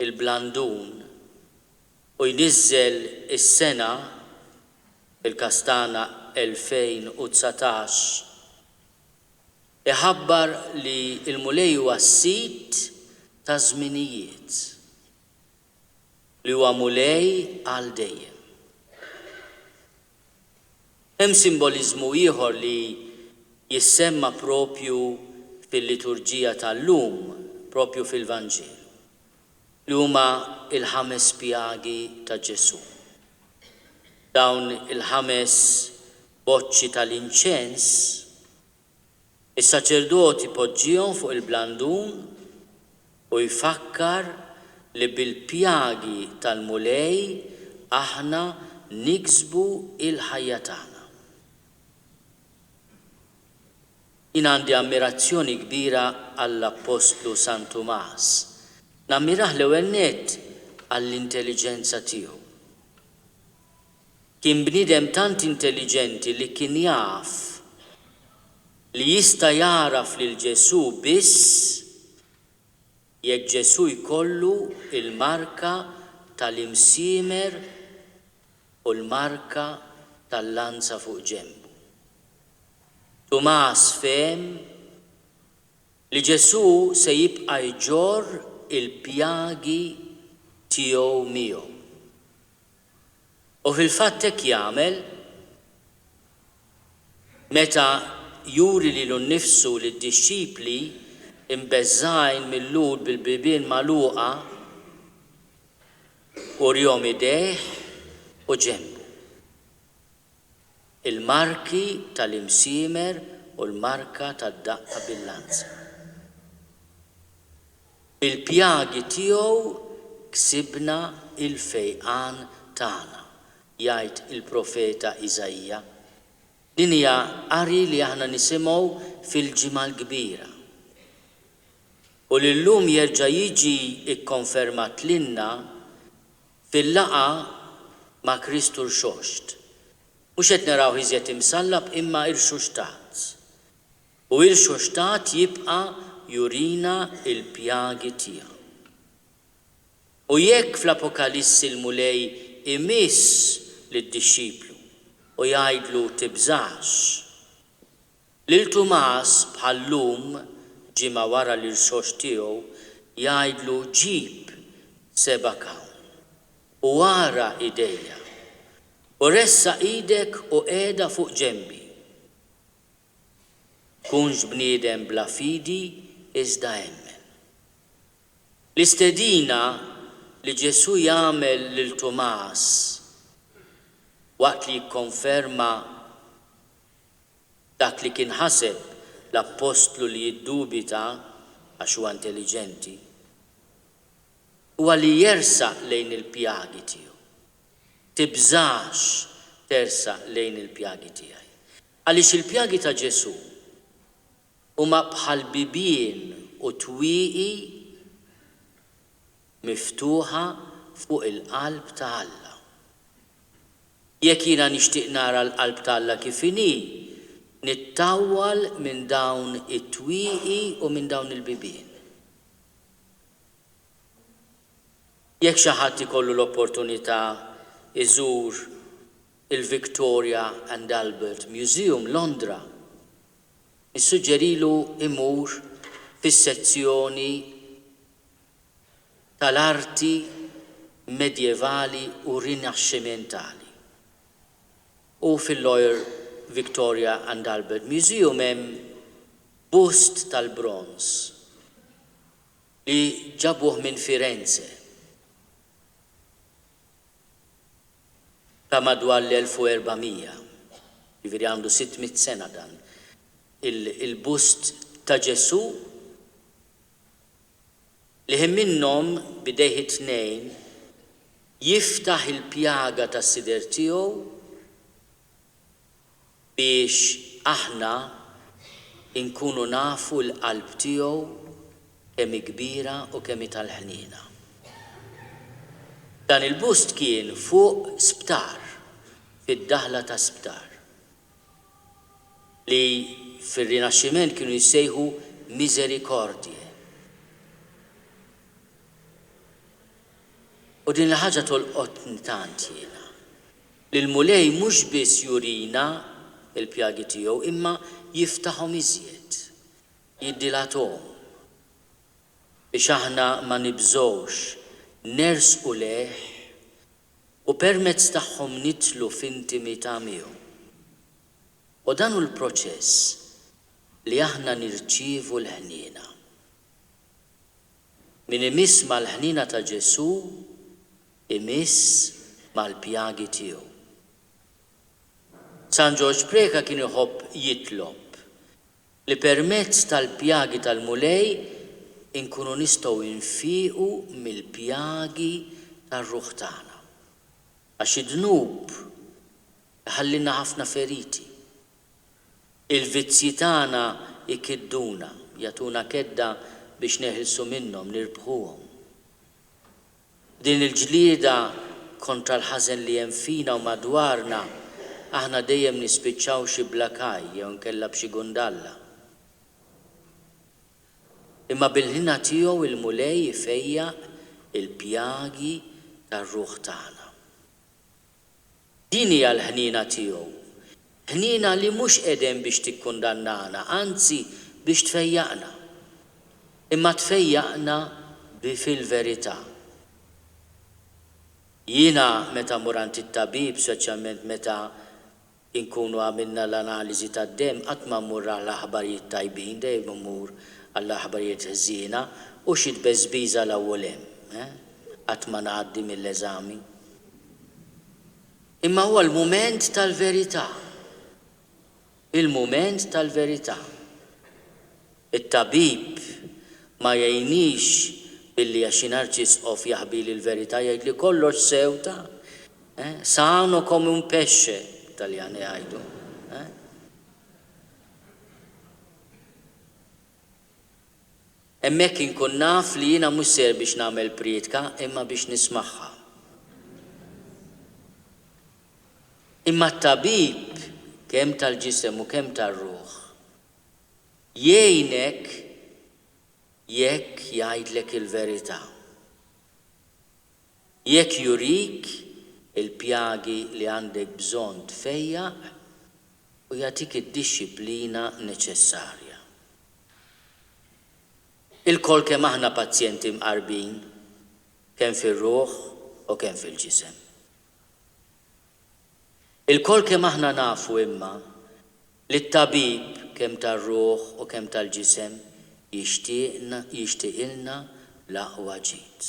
il-blandun u jniżżel is-sena il-kastana 2019 iħabbar li il-mulej huwa sit ta' żminijiet li huwa mulej għal dejjem. Hemm simboliżmu ieħor li jissemma propju fil-liturġija tal-lum, propju fil-Vanġelu, li huma il-5 pjagi ta' Ġesu. Dawn il-5 boċċi tal-inċens, is-saċerdoti poġġihom fuq il-blandun u jfakkar li bil-pjagi tal-mulej aħna niksbu il-ħajja tagħna. Jien għandi ammirazzjoni kbira għall-Apostlu San Tumas. Nammirah l-ewwel nett għall-intelligenza tiegħu. Kien bniedem tant intelligenti li kien jaf li jista' jaraf lil Ġesu biss jekk Ġesu jkollu il-marka tal-imsiemer u l-marka tal-lanza fuq ġenbu. Tumas fehem li Ġesu se jibqa' jġorr il-pjagi tiegħu miegħu. U fil-fatt hekk jagħmel meta juri lilu nnifsu lid-dixxipli imbeżżajn mill-lud bil-bibien magħluqa u rjom idejh u ġenbu. Il-marki tal-imsiemer u l-marka tad-daqqa bil-lanza. Bil-pjagi tiegħu ksibna il-fejqan tagħna, jgħid il-profeta Iżajja. Din hija qari li aħna nisimgħu fil-ġimgħa l-kbira. U li llum jerġa' jiġi ikkonfermat lilna fil-laqa ma' Kristu l-Xoxt. Mhux qed naraw iżjed imsallab imma irxuxtat. U irxuxtat jibqa' jurina il-pjagi tiegħu. U jekk fl-Apokalissi l-mulej imiss lid-dixxiplu u jgħidlu tibżax, lil Tumas bħallum ġimgħa wara l-irxox tiegħu jgħidlu ġib 7 kawn u wara idejja u ressa idek u qiegħda fuq ġenbi. Kunx bniedem bla fidi iżda emmen. L-istedina li Ġesu jagħmel lil Tumas waqt li jikkonferma dak li kien ħaseb l-apostlu li jiddubita għax huwa intelligenti huwa li jersaq lejn il-pjagi tiegħu. Tibżax tersaq lejn il-pjagi tiegħi. Għaliex il-pjagi ta' Ġesu huma bħal bibien u twieqi miftuħa fuq il-qalb ta' Alla. Jekk jiena nixtieq nara l-qalb ta' Alla kif inhi, nittawwal minn dawn it-twieqi u minn dawn il-bibien. Jekk xi ħadd ikollu l-opportunità iżur il-Victoria and Albert Museum Londra, nissuġġerilu imur fis-sezzjoni tal-arti medjevali u rinaxximentali. U fil-Royal Victoria and Albert Museum hemm bust tal-bronz li ġabuh minn Firenze ta' madwar l-1400, jiġifieri għandu 600 sena dan. Il-bust ta' Ġesu li hemm minnhom bidejh it-tnejn jiftaħ il-pjaga tas-sider tiegħu biex aħna inkunu nafu l-qalb tiegħu kemm kbira u kemm tal-ħnina. Dan il-bust kien fuq sptar, fid-daħla ta' sptar, li fir-rinaxximent kienu jissejħu Misericordie. U din il-ħaġa tolqotni tant jiena. Li l-mulej mhux biss jurina il-pjagi tiegħu imma jiftaħhom iżjed, jiddilathom biex aħna ma nibżgħux nersqu leħ u permezz tagħhom nidħlu f'intimità miegħu. U dan hu l-proċess li aħna nirċievu l-ħniena. Min imiss mal-ħniena ta' Ġesu, imiss mal-pjagi tiegħu. San George Preka kien iħobb jitlob li permezz tal-pjagi tal-mulej inkunu nistgħu nfiequ mill-pjagi tar-ruħ tagħna. Għax id-dnub ħallina ħafna feriti. Il-vizzi tagħna ikidduna, jagħtuna kedda biex neħilsu minnhom, nirbħuhom. Din il-ġlieda kontra l-ħażen li hemm fina u madwarna, aħna dejjem nispiċċaw xi blakaj jew nkella b'xi gundalla. Imma bil-ħina tiegħu il-mulej ifejjaq il-pjagi tar-ruħ tagħna. Din hija l-ħniena tiegħu. Ħniena li mhux qegħdin biex tikkundannana, anzi biex tfejjaqna. Imma tfejjaqna fil-verità. Jiena meta murant it-tabib, speċjalment meta inkunu għamilna l-analiżi tad-dem, qatt ma mmur għall-aħbarijiet tajbin, dejjem mmur għall-aħbarijiet ħżiena u xi tbeżbiża l-ewwel hemm, qatt ma ngħaddi mill-eżami. Imma huwa l-mument tal-verità. Il-mument tal-verità. It-tabib ma jgħinix billi għax narċisqof jaħbil il-verità jgħid li kollox sewta. Sano come un pesce, Taljani jgħidu. Hemmhekk inkun naf li jiena mhux ser biex nagħmel priedka imma biex nismagħha. Imma t-tabib kemm tal-ġisem u kemm tar-ruħ jgħinek jekk jgħidlek il-verità. Jekk jurik il-pjagi li għandek bżonn tfejjaq u jagħtik id-dixxiplina neċessarja. Il-kol kemm aħna pazjenti mqarbin, kemm fir-ruħ u kemm fil-ġisem. Il-kol kemm aħna nafu imma li t-tabib kemm tar-ruħ u kemm tal-ġisem jixtieqilna l-aqwa ġid.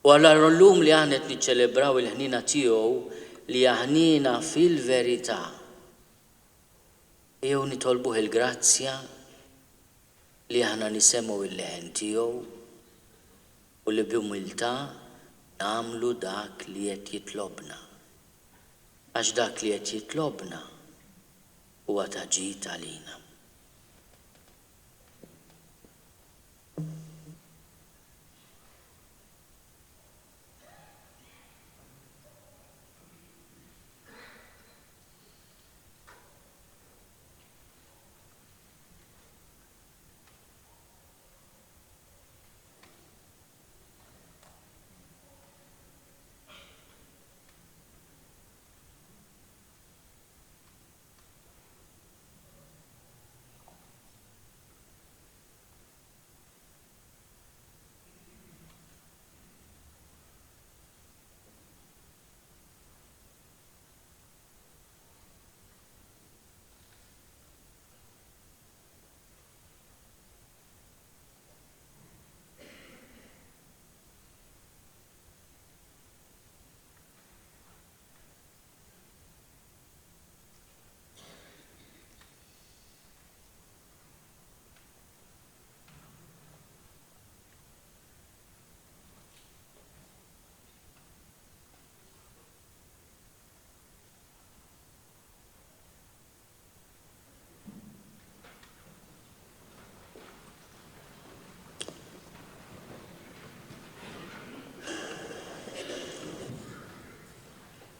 U allura llum li aħna qed niċċelebraw il-ħniena tiegħu li ħniena fil-verità. Jew nitolbuh il-grazzja li aħna nisemgħu il-leħen tiegħu u li b'umiltà nagħmlu dak li qed jitlobna. Għax dak li qed jitlobna huwa taġid għalina.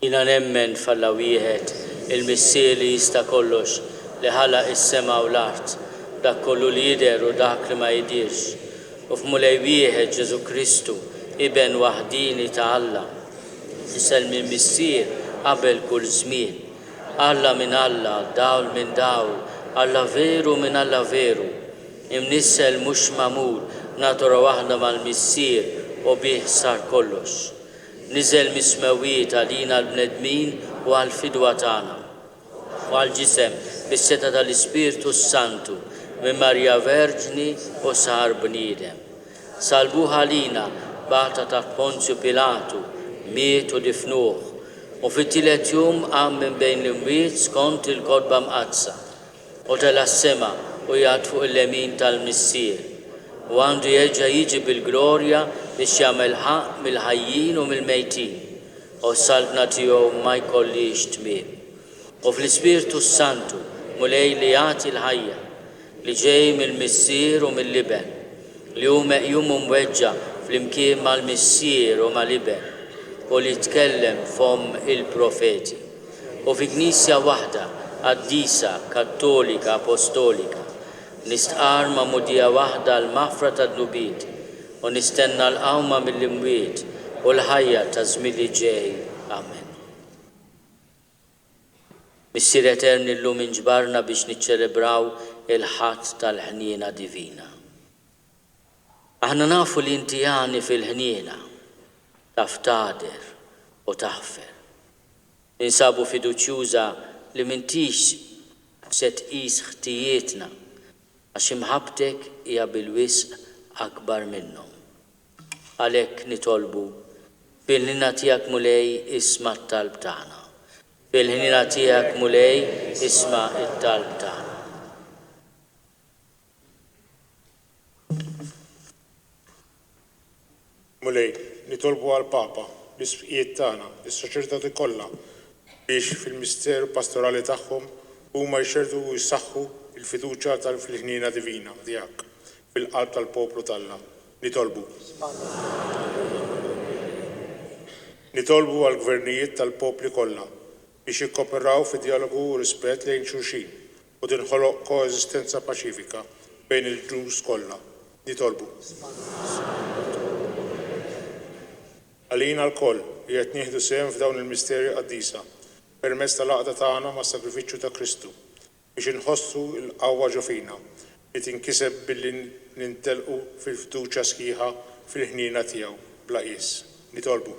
Jina nemmen falla wieħed il-Missier li jista' kollox li ħalaq is-sema u l-art, dak kollu li jidher u dak li ma jidirx. U f'mulej wieħed Ġesu Kristu, iben waħdini ta' Alla, isel minn Missier qabel kull żmien. Alla minn Alla, dawl minn dawl, Alla veru minn Alla veru. Imnissel mhux mamul, natura waħda mal-Missier u bih sar kollox. Niżel mismewiet għalina l-bnedmin u għal-fidwa tagħna u għal-ġisem bis-seta tal-Ispirtu Santu minn Marja Verġni u sar bniedem. Salbuh għalina bata ta' Ponzju Pilatu, miet u difnuh u fit-tielet jum qam minn bejn l-imwiet skont il-kodba mqazza u tela s-sema u jgħad fuq il-lemin tal-Missier u għandu jerġa' jiġi bil-glorja biex jagħmel ħaq mill-ħajjin u mill-mejtin u s-salbna tiegħu ma jkollix tmiem. U fl-Ispirtu Santu mulej li jagħti l-ħajja li ġej mill-Missier u mill-Liben li hu meqjum u mweġġa' flimkien mal-Missier u mal-Liben u li tkellem fom il-profeti. U fi Knisja waħda qaddisa, kattolika, apostolika nistqar ma' mudija waħda l-mafra tad-nubiet u nistenna l-qawma mill-imwiet u l-ħajja ta' żmien li ġej. Amen. Missier Eterni llum inġbarna biex niċċelebraw il-ħadd tal-ħniena divina. Aħna nafu li inti għani fil-ħniena taf tagħder u taħfer. Ninsabu fiduċjuża li m'intix se tqis ħtijietna għax imħabtek hija bil-wisq akbar minnhom. Għalhekk nitolbu fil-ħnina tiegħek mulej isma' t-talb tagħna. Fil-ħnina tiegħek mulej isma' t-talb tagħna. Mulej, nitolbu għal-Papa, l-isqijiet tagħna, is-saċerdoti kollha biex fil-misteru pastorali tagħhom huma jxerdu u jsaħħu il-fiduċja tal-ħniena divina tiegħek fil-qalb tal-poplu tagħna. Nitolbu. Nitolbu għall-gvernijiet tal-popli kollha biex jikkoperaw fi dialogu u rispett lejn xulxin u tinħoloq koeżistenza paċifika bejn il-ġnus kollha. Nitolbu. Għalina l-koll li qed nieħdu sehem f'dawn il-misterji qaddisa permezz tal-għaqda tagħna mas-sagrifiċċju ta' Kristu biex inħossu l-qawwa ġo fina li tinkiseb billi nintelqu fil-fiduċja sħiħa fil-ħniena tiegħu bla qis. Nitolbu.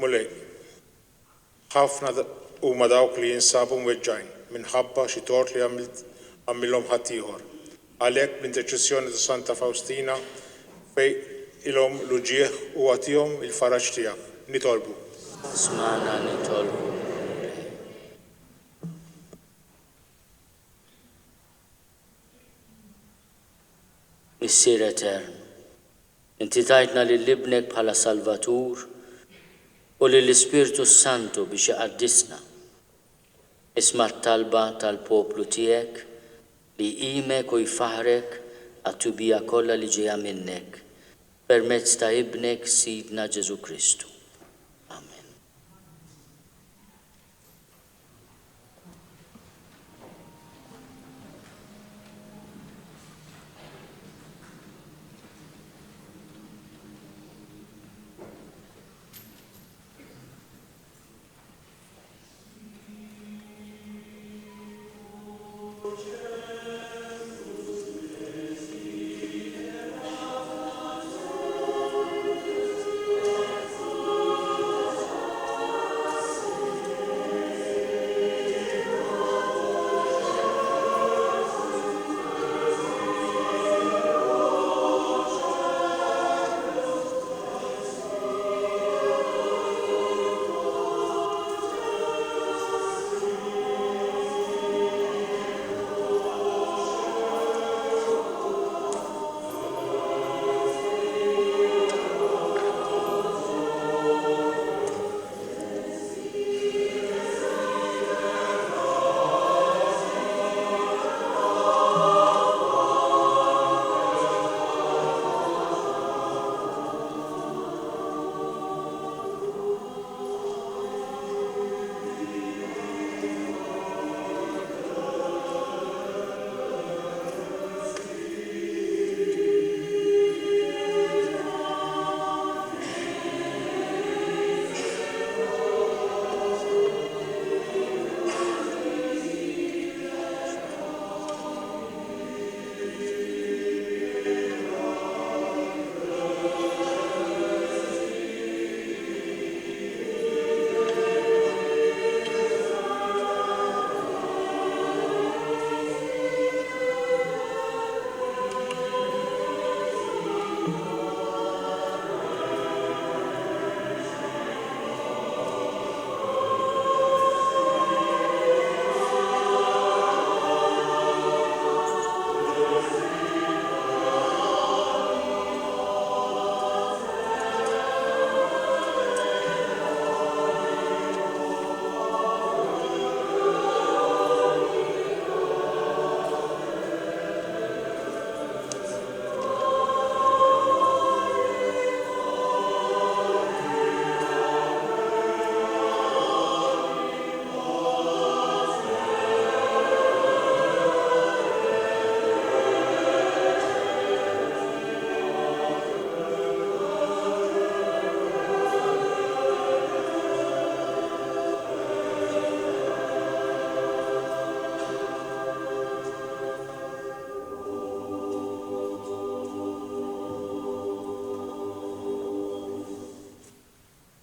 Mulej, ħafna huma dawk li jinsabu mweġġajn minħabba xi tort li għamilhom ħadd ieħor. Għalhekk b'interċessjoni ta' Santa Fawstina fej ilhom l-uġieħ u għatihom il-faraġġ tiegħek. Nitolbu. Smana nitolbu. Missier Etern, inti tajtna lill-ibnek bħala Salvatur u lill-Ispirtu Santu biex iqaddisna. Isma' t-talba tal-poplu tiegħek li jqimek u jfaħrek għat-tubija kollha li ġejja minnek permezz ta' ibnek Sidna Ġesu Kristu. Amen.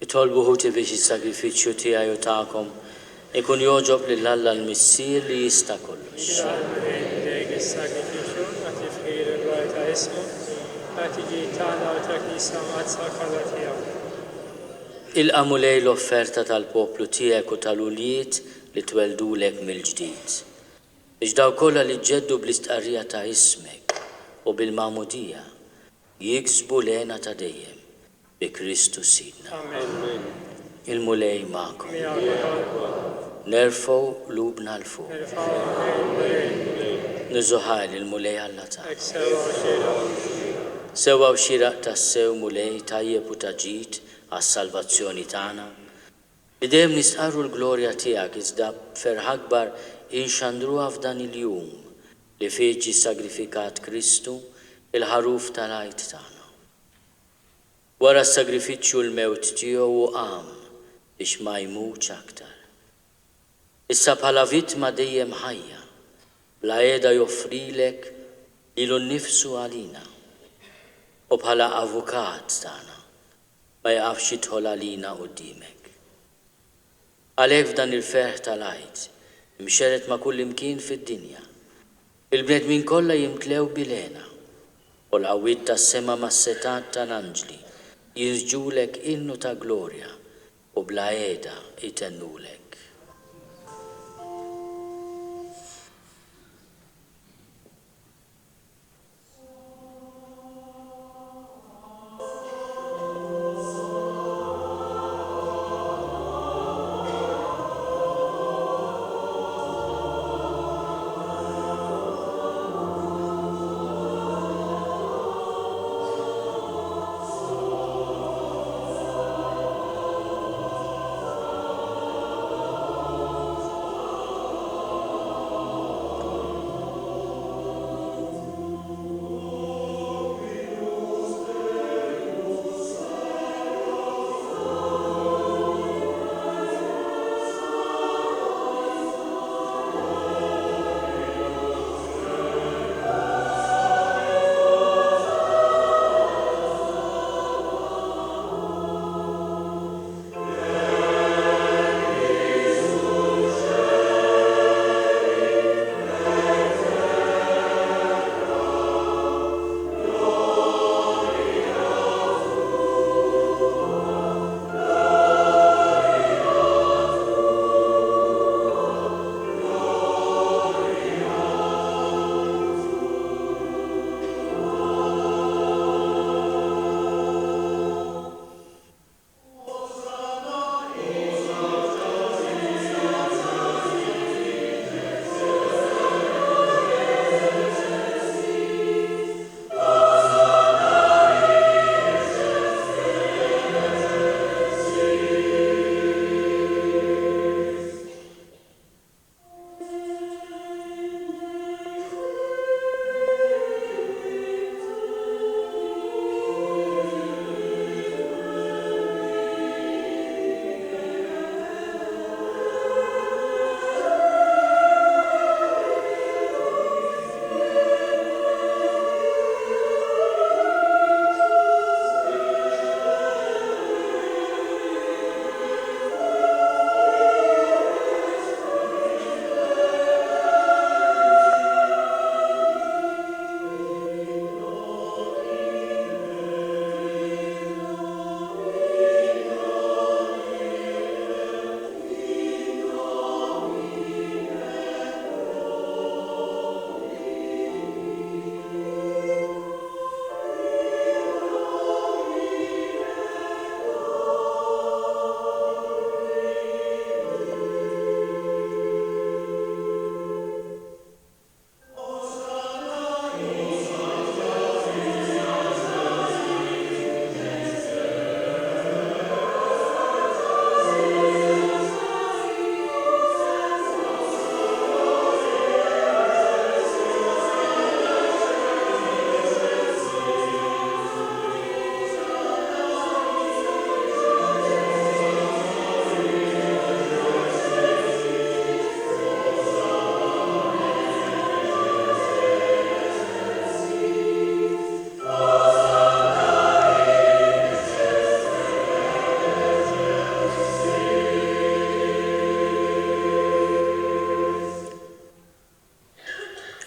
Itolbu ħuti biex il-sagrifiċċju tiegħi u tagħkom ikun joġob lil Alla l-Missier li jista' kollox. Lejk is-sagrifiċċju għati fħir il-raj ta' ismu, għati ġi tagħna u ta' Knisja mazza kollha tiegħu. Il-qamu lej l-offerta tal-poplu tiegħek u tal-uljiet li tweldulek mill-ġdid. Biex daw kollha li ġeddu bl-istqarrija ta' ismek u bil-magħmudija jiksbu lena ta' dejjem bi Kristu Sidna. Amen. Il-mulej magħkom. Nerfgħu lubna l-fuq. Niżuħaj il-mulej Alla ta' sewa u xiraq ta' sew mulej tajjeb u taġid għas-salvazzjoni tagħna. Li dejjem nisqarru l-glorja tiegħek iżda ferħ akbar inxandruha f'dan il-jum li fih ġie sagrifikat Kristu il-ħaruf tal-għajt tagħna. Wara s-sagrifiċċju l-mewt tiegħu u qam biex ma jmutx aktar. Issa bħala vittma dejjem ħajja, bla qiegħda joffrilek lilu nnifsu għalina u bħala avukat tagħna ma jaqafx jidħol għalina quddiemek. Għalhekk f'dan il-ferħ tal-għajt imxeret ma' kull imkien fid-dinja. Il-bnedmin kollha jimtlew bilena u l-qawwiet tas-sema mas-setat tal-anġli jiżġulek innu ta' glorja u bla qiegħda jtennulek.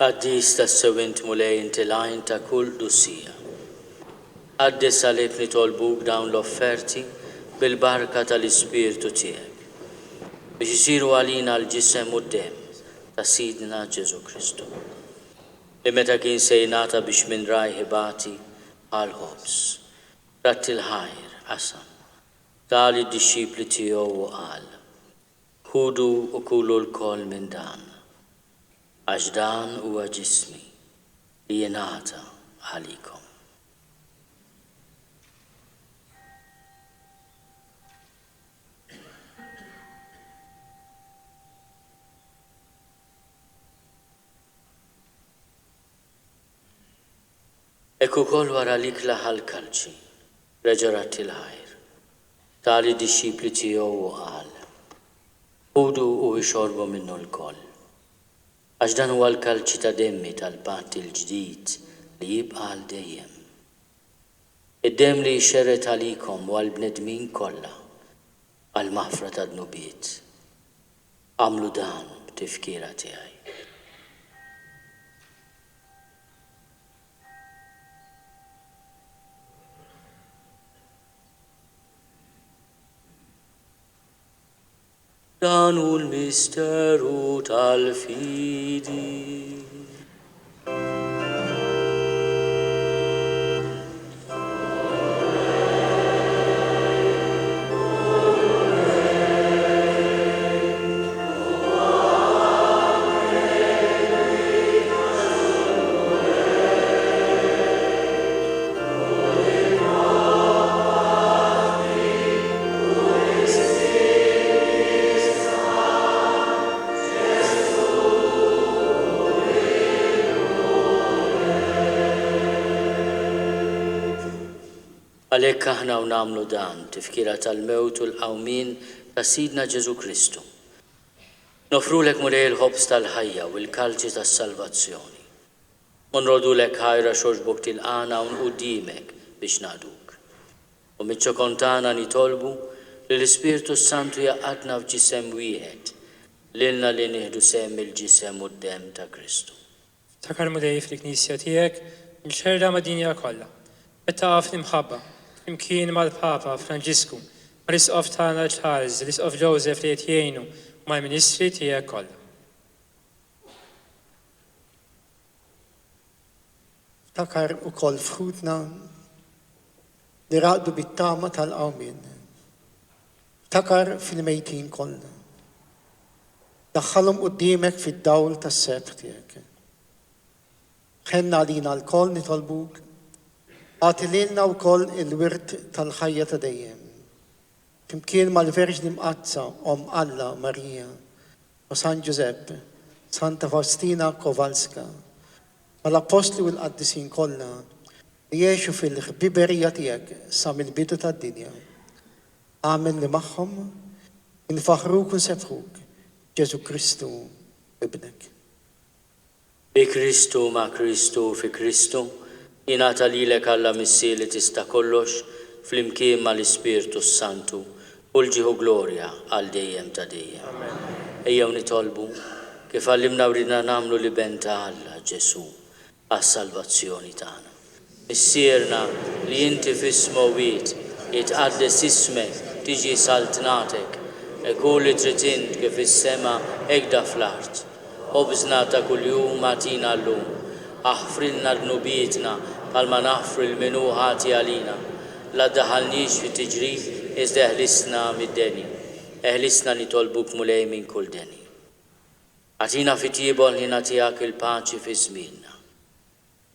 Għaddis ta' sewint mulej inti lajn ta' kull dussija. Għaddis għalek nitolbuk dawn l-offerti bil-barka tal-Ispirtu tiegħek biex isiru għalina l-ġisem u d-dem ta' Sidna Ġesu Kristu. Li meta kien sejnata biex minn rajħibati għal-ħobs, ratti l-ħajr qasam, tali d-disċipli tiegħu u qal, ħudu u kulu l-koll minn dan, għax dan huwa ġismi li jingħata għalikom. Ekku kol wara l-ikla ħal-kalċi, reġarat il-ħajr, tali disċipli tiegħu u qal, ħudu u ixorbu minnu l-koll. Għax dan huwa l-kalċi ta' demmi tal-patt il-ġdid li jibqa' għal dejjem. Id-dem li jxerret għalikom u għal-bnedmin kollha għal-maħfra ta' dnubiet. Għamlu dan b'tifkira tiegħi. Dan hu l-misteru tal-fidi. Għalhekk aħna u nagħmlu dan tifkira tal-mewt u l-qawmin ta' Sidna Ġesu Kristu. Nofrulek mulej il-ħobs tal-ħajja u l-kalċi tas-salvazzjoni. U nrodulek ħajra xogħbok tilqana u nquddimek biex ngħaduk. U miċ-ċokontana nitolbu li l-Ispirtu Santu jaqgħadna f'ġisem wieħed lilna li nieħdu sehem il-ġisem u d-dem ta' Kristu. Takar mulej fil-Knisja tiegħek nxerda mad-dinja kollha. Meta għaf imħabba imkien mal-Papa Franġisku, mal-Isqof tagħna Charles, l-Isqof Joseph li qed jgħinu mal-Ministri tiegħek kollha. Takar ukoll frutna li raqdu bit-tama tal-qawmin. Takar fil-mejtin kollha. Daħħalhom quddiemek fid-dawl tas-serb tiegħek. Ħenna għalina l-koll nitolbuk għati lilna wkoll il-wirt tal-ħajja ta' dejjem. Flimkien mal-Verġni Mqazza, Om Alla Marija, u San Giuseppe, Santa Faustina Kowalska, mal-Apostli u l-Qaddisin kollha li jgħixu fil-ħbiberija tiegħek sa mill-bidu tad-dinja. Amen li magħhom infaħruk u nsefruk Ġesu Kristu ibnek. Bi Kristu ma' Kristu fi Kristu, jingħata lilek Alla missi li tista' kollox flimkien mal-Ispirtu Santu u l-ġieħu glorja għal dejjem ta' dejjem. Ejjew nitolbu kif għallimna wridna nagħmlu li ben ta' Alla Ġesu għas-salvazzjoni tagħna. Missierna li inti fis-smowit jitqaddes ismek tiġi saltnatek ekun li trid int kif is-sema hekk fl-art. Ħobżna ta' kuljum agħtina llum. Aħfrilna dnubietna palma naħfru l-minu ħati għalina. La daħalniex fi tiġrif iżda eħlisna mid-deni. Eħlisna nitolbuk mulej minn kull deni. Għatina fi tibol ħina tiegħek il-paċi fi żmienna.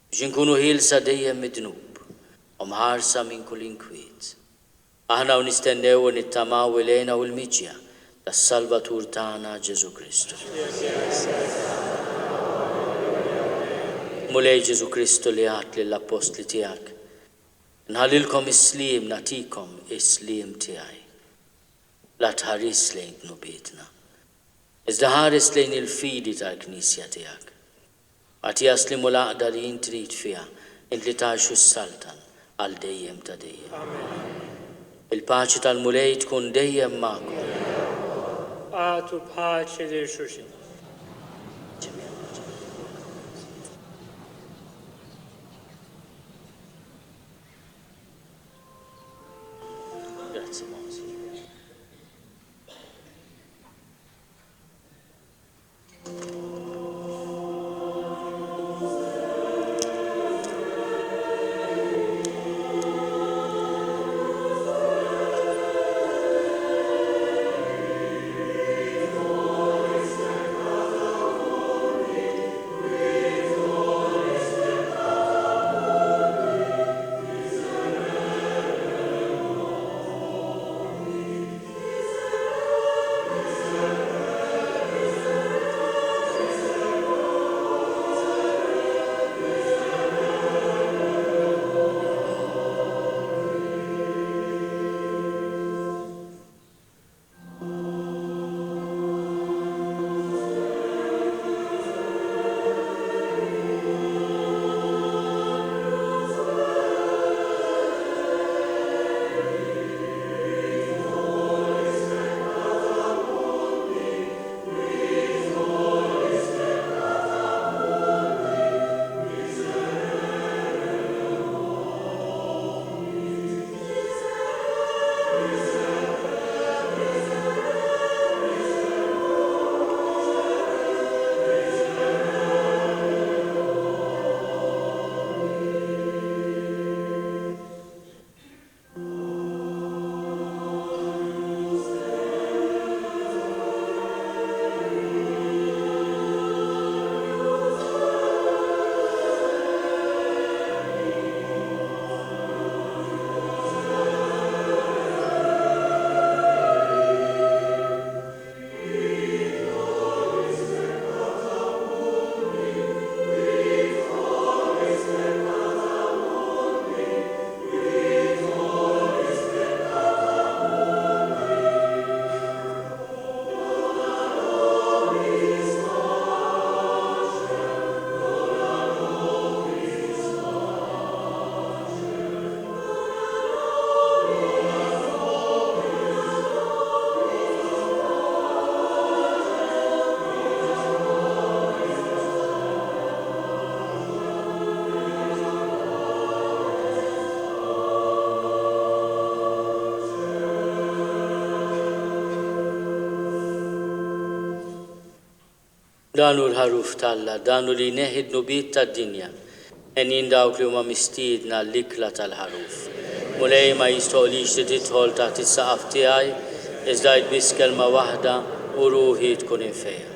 Biex inkunu ħilsa dejjem mid-dnub u mħarsa minn kull inkwiet. Aħna u nistennew u nittamaw ilejna u l-miġja tas-Salvatur tagħna Ġesu Kristu. Mulej Ġesu Kristu li għat lill-apostli tiegħek. Nħallilkom is-slim natikom is-slim tiegħi. La tħares lejn dnubietna. Iżda ħares lejn il-fidi tal-Knisja tiegħek. Għati jaslimu l-aqda li jint trid fiha, int li tgħixu s-saltan għal dejjem ta' dejjem. Il-paċi tal-mulej tkun dejjem magħkom. Għatu paċi li xulxin. Grazie, Monsignore. Danu l-ħaruf talla, danu li neħid nubiet tad-dinja, enin dawk li huma mistiedna l-ikla tal-ħaruf. Mulej ma jistoqlix li tidħol taħt is-saqaf tiegħi, iżda biss kelma waħda u ruħi tkun infejja.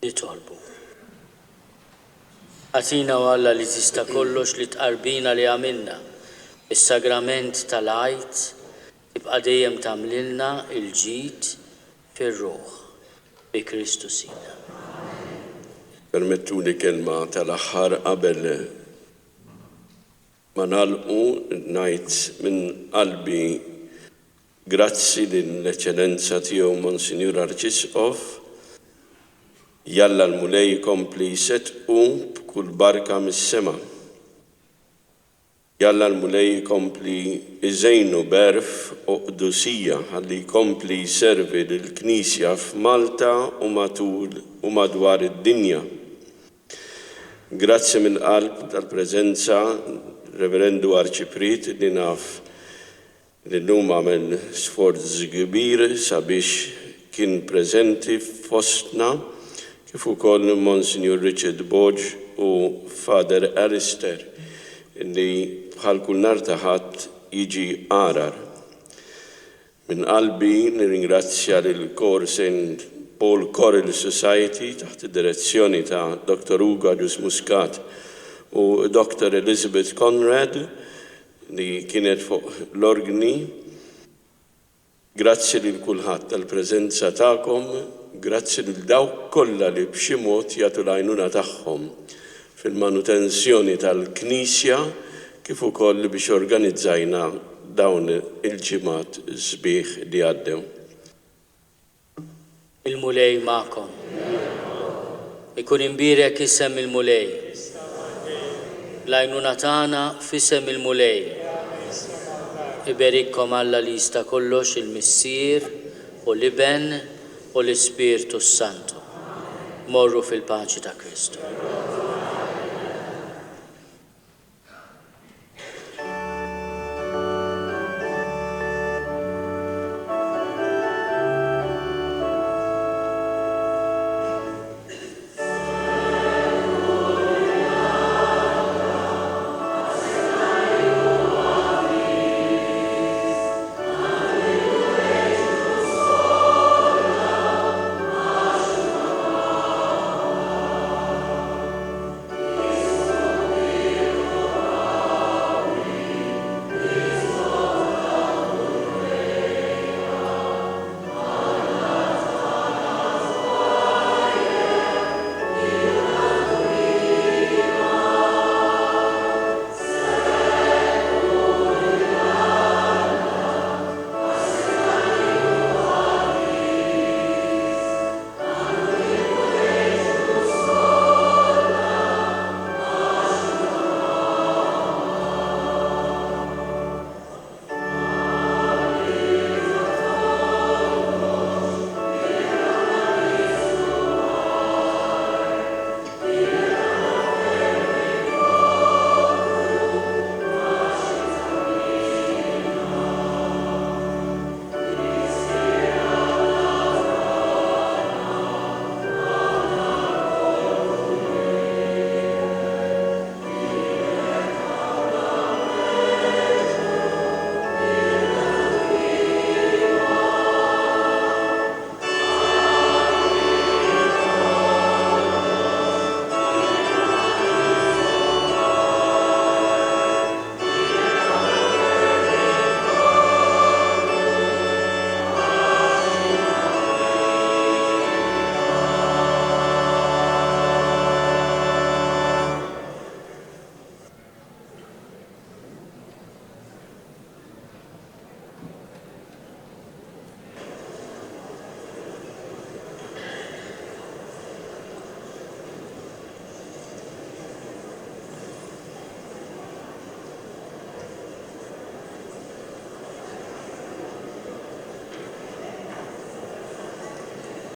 Nitolbu. Għatina u Alla li tista' kollox li tqarbina li għamilna is-sagrament tal-għajt tibqa' dejjem tagħmlilna il-ġid fir-ruħ bi Kristu Sina. Permettuli kelma tal-aħħar qabel ma nagħlqu ngħid minn qalbi grazzi lill-Eċċellenza tiegħu Monsinjur Arċisqof. Jalla l-mulej kompli jsetqu b'kull barka mis-sema. Jalla l-mulej kompli iżejnu berf u qdusija ħalli kompli jservi lill-Knisja f'Malta u matul u madwar id-dinja. Grazzi mill-qalb tal-preżenza Reverendu Arċiprit li naf li llum għamel sforz kbir sabiex kien preżenti fostna kif ukoll Monsignor Richard Bodge u Father Alistair li bħal kull nhar ta' Ħadd jiġi għarar. Min qalbi nirringrazzja lil St. Paul Choral Society taħt id-direzzjoni ta' Dr. Ugo Agius Muscat u Dr. Elizabeth Conrad li kienet fuq l-organi. Grazzi lil kulħadd tal-preżenza tagħkom, grazzi lil dawk kollha li b'xi mod jagħtu l-għajnuna tagħhom fil-manutenzjoni tal-Knisja kif ukoll biex organizzajna dawn il-ġimgħat sbieħ li għaddew. Il-mulej magħkom. Ikun imbierek isem il-mulej. L-għajnuna tagħna f'isem il-mulej. Iberikkom Alla li jista' kollox il-Missier u l-Iben u l-Ispirtu Santu. Morru fil-paċi ta' Kristu.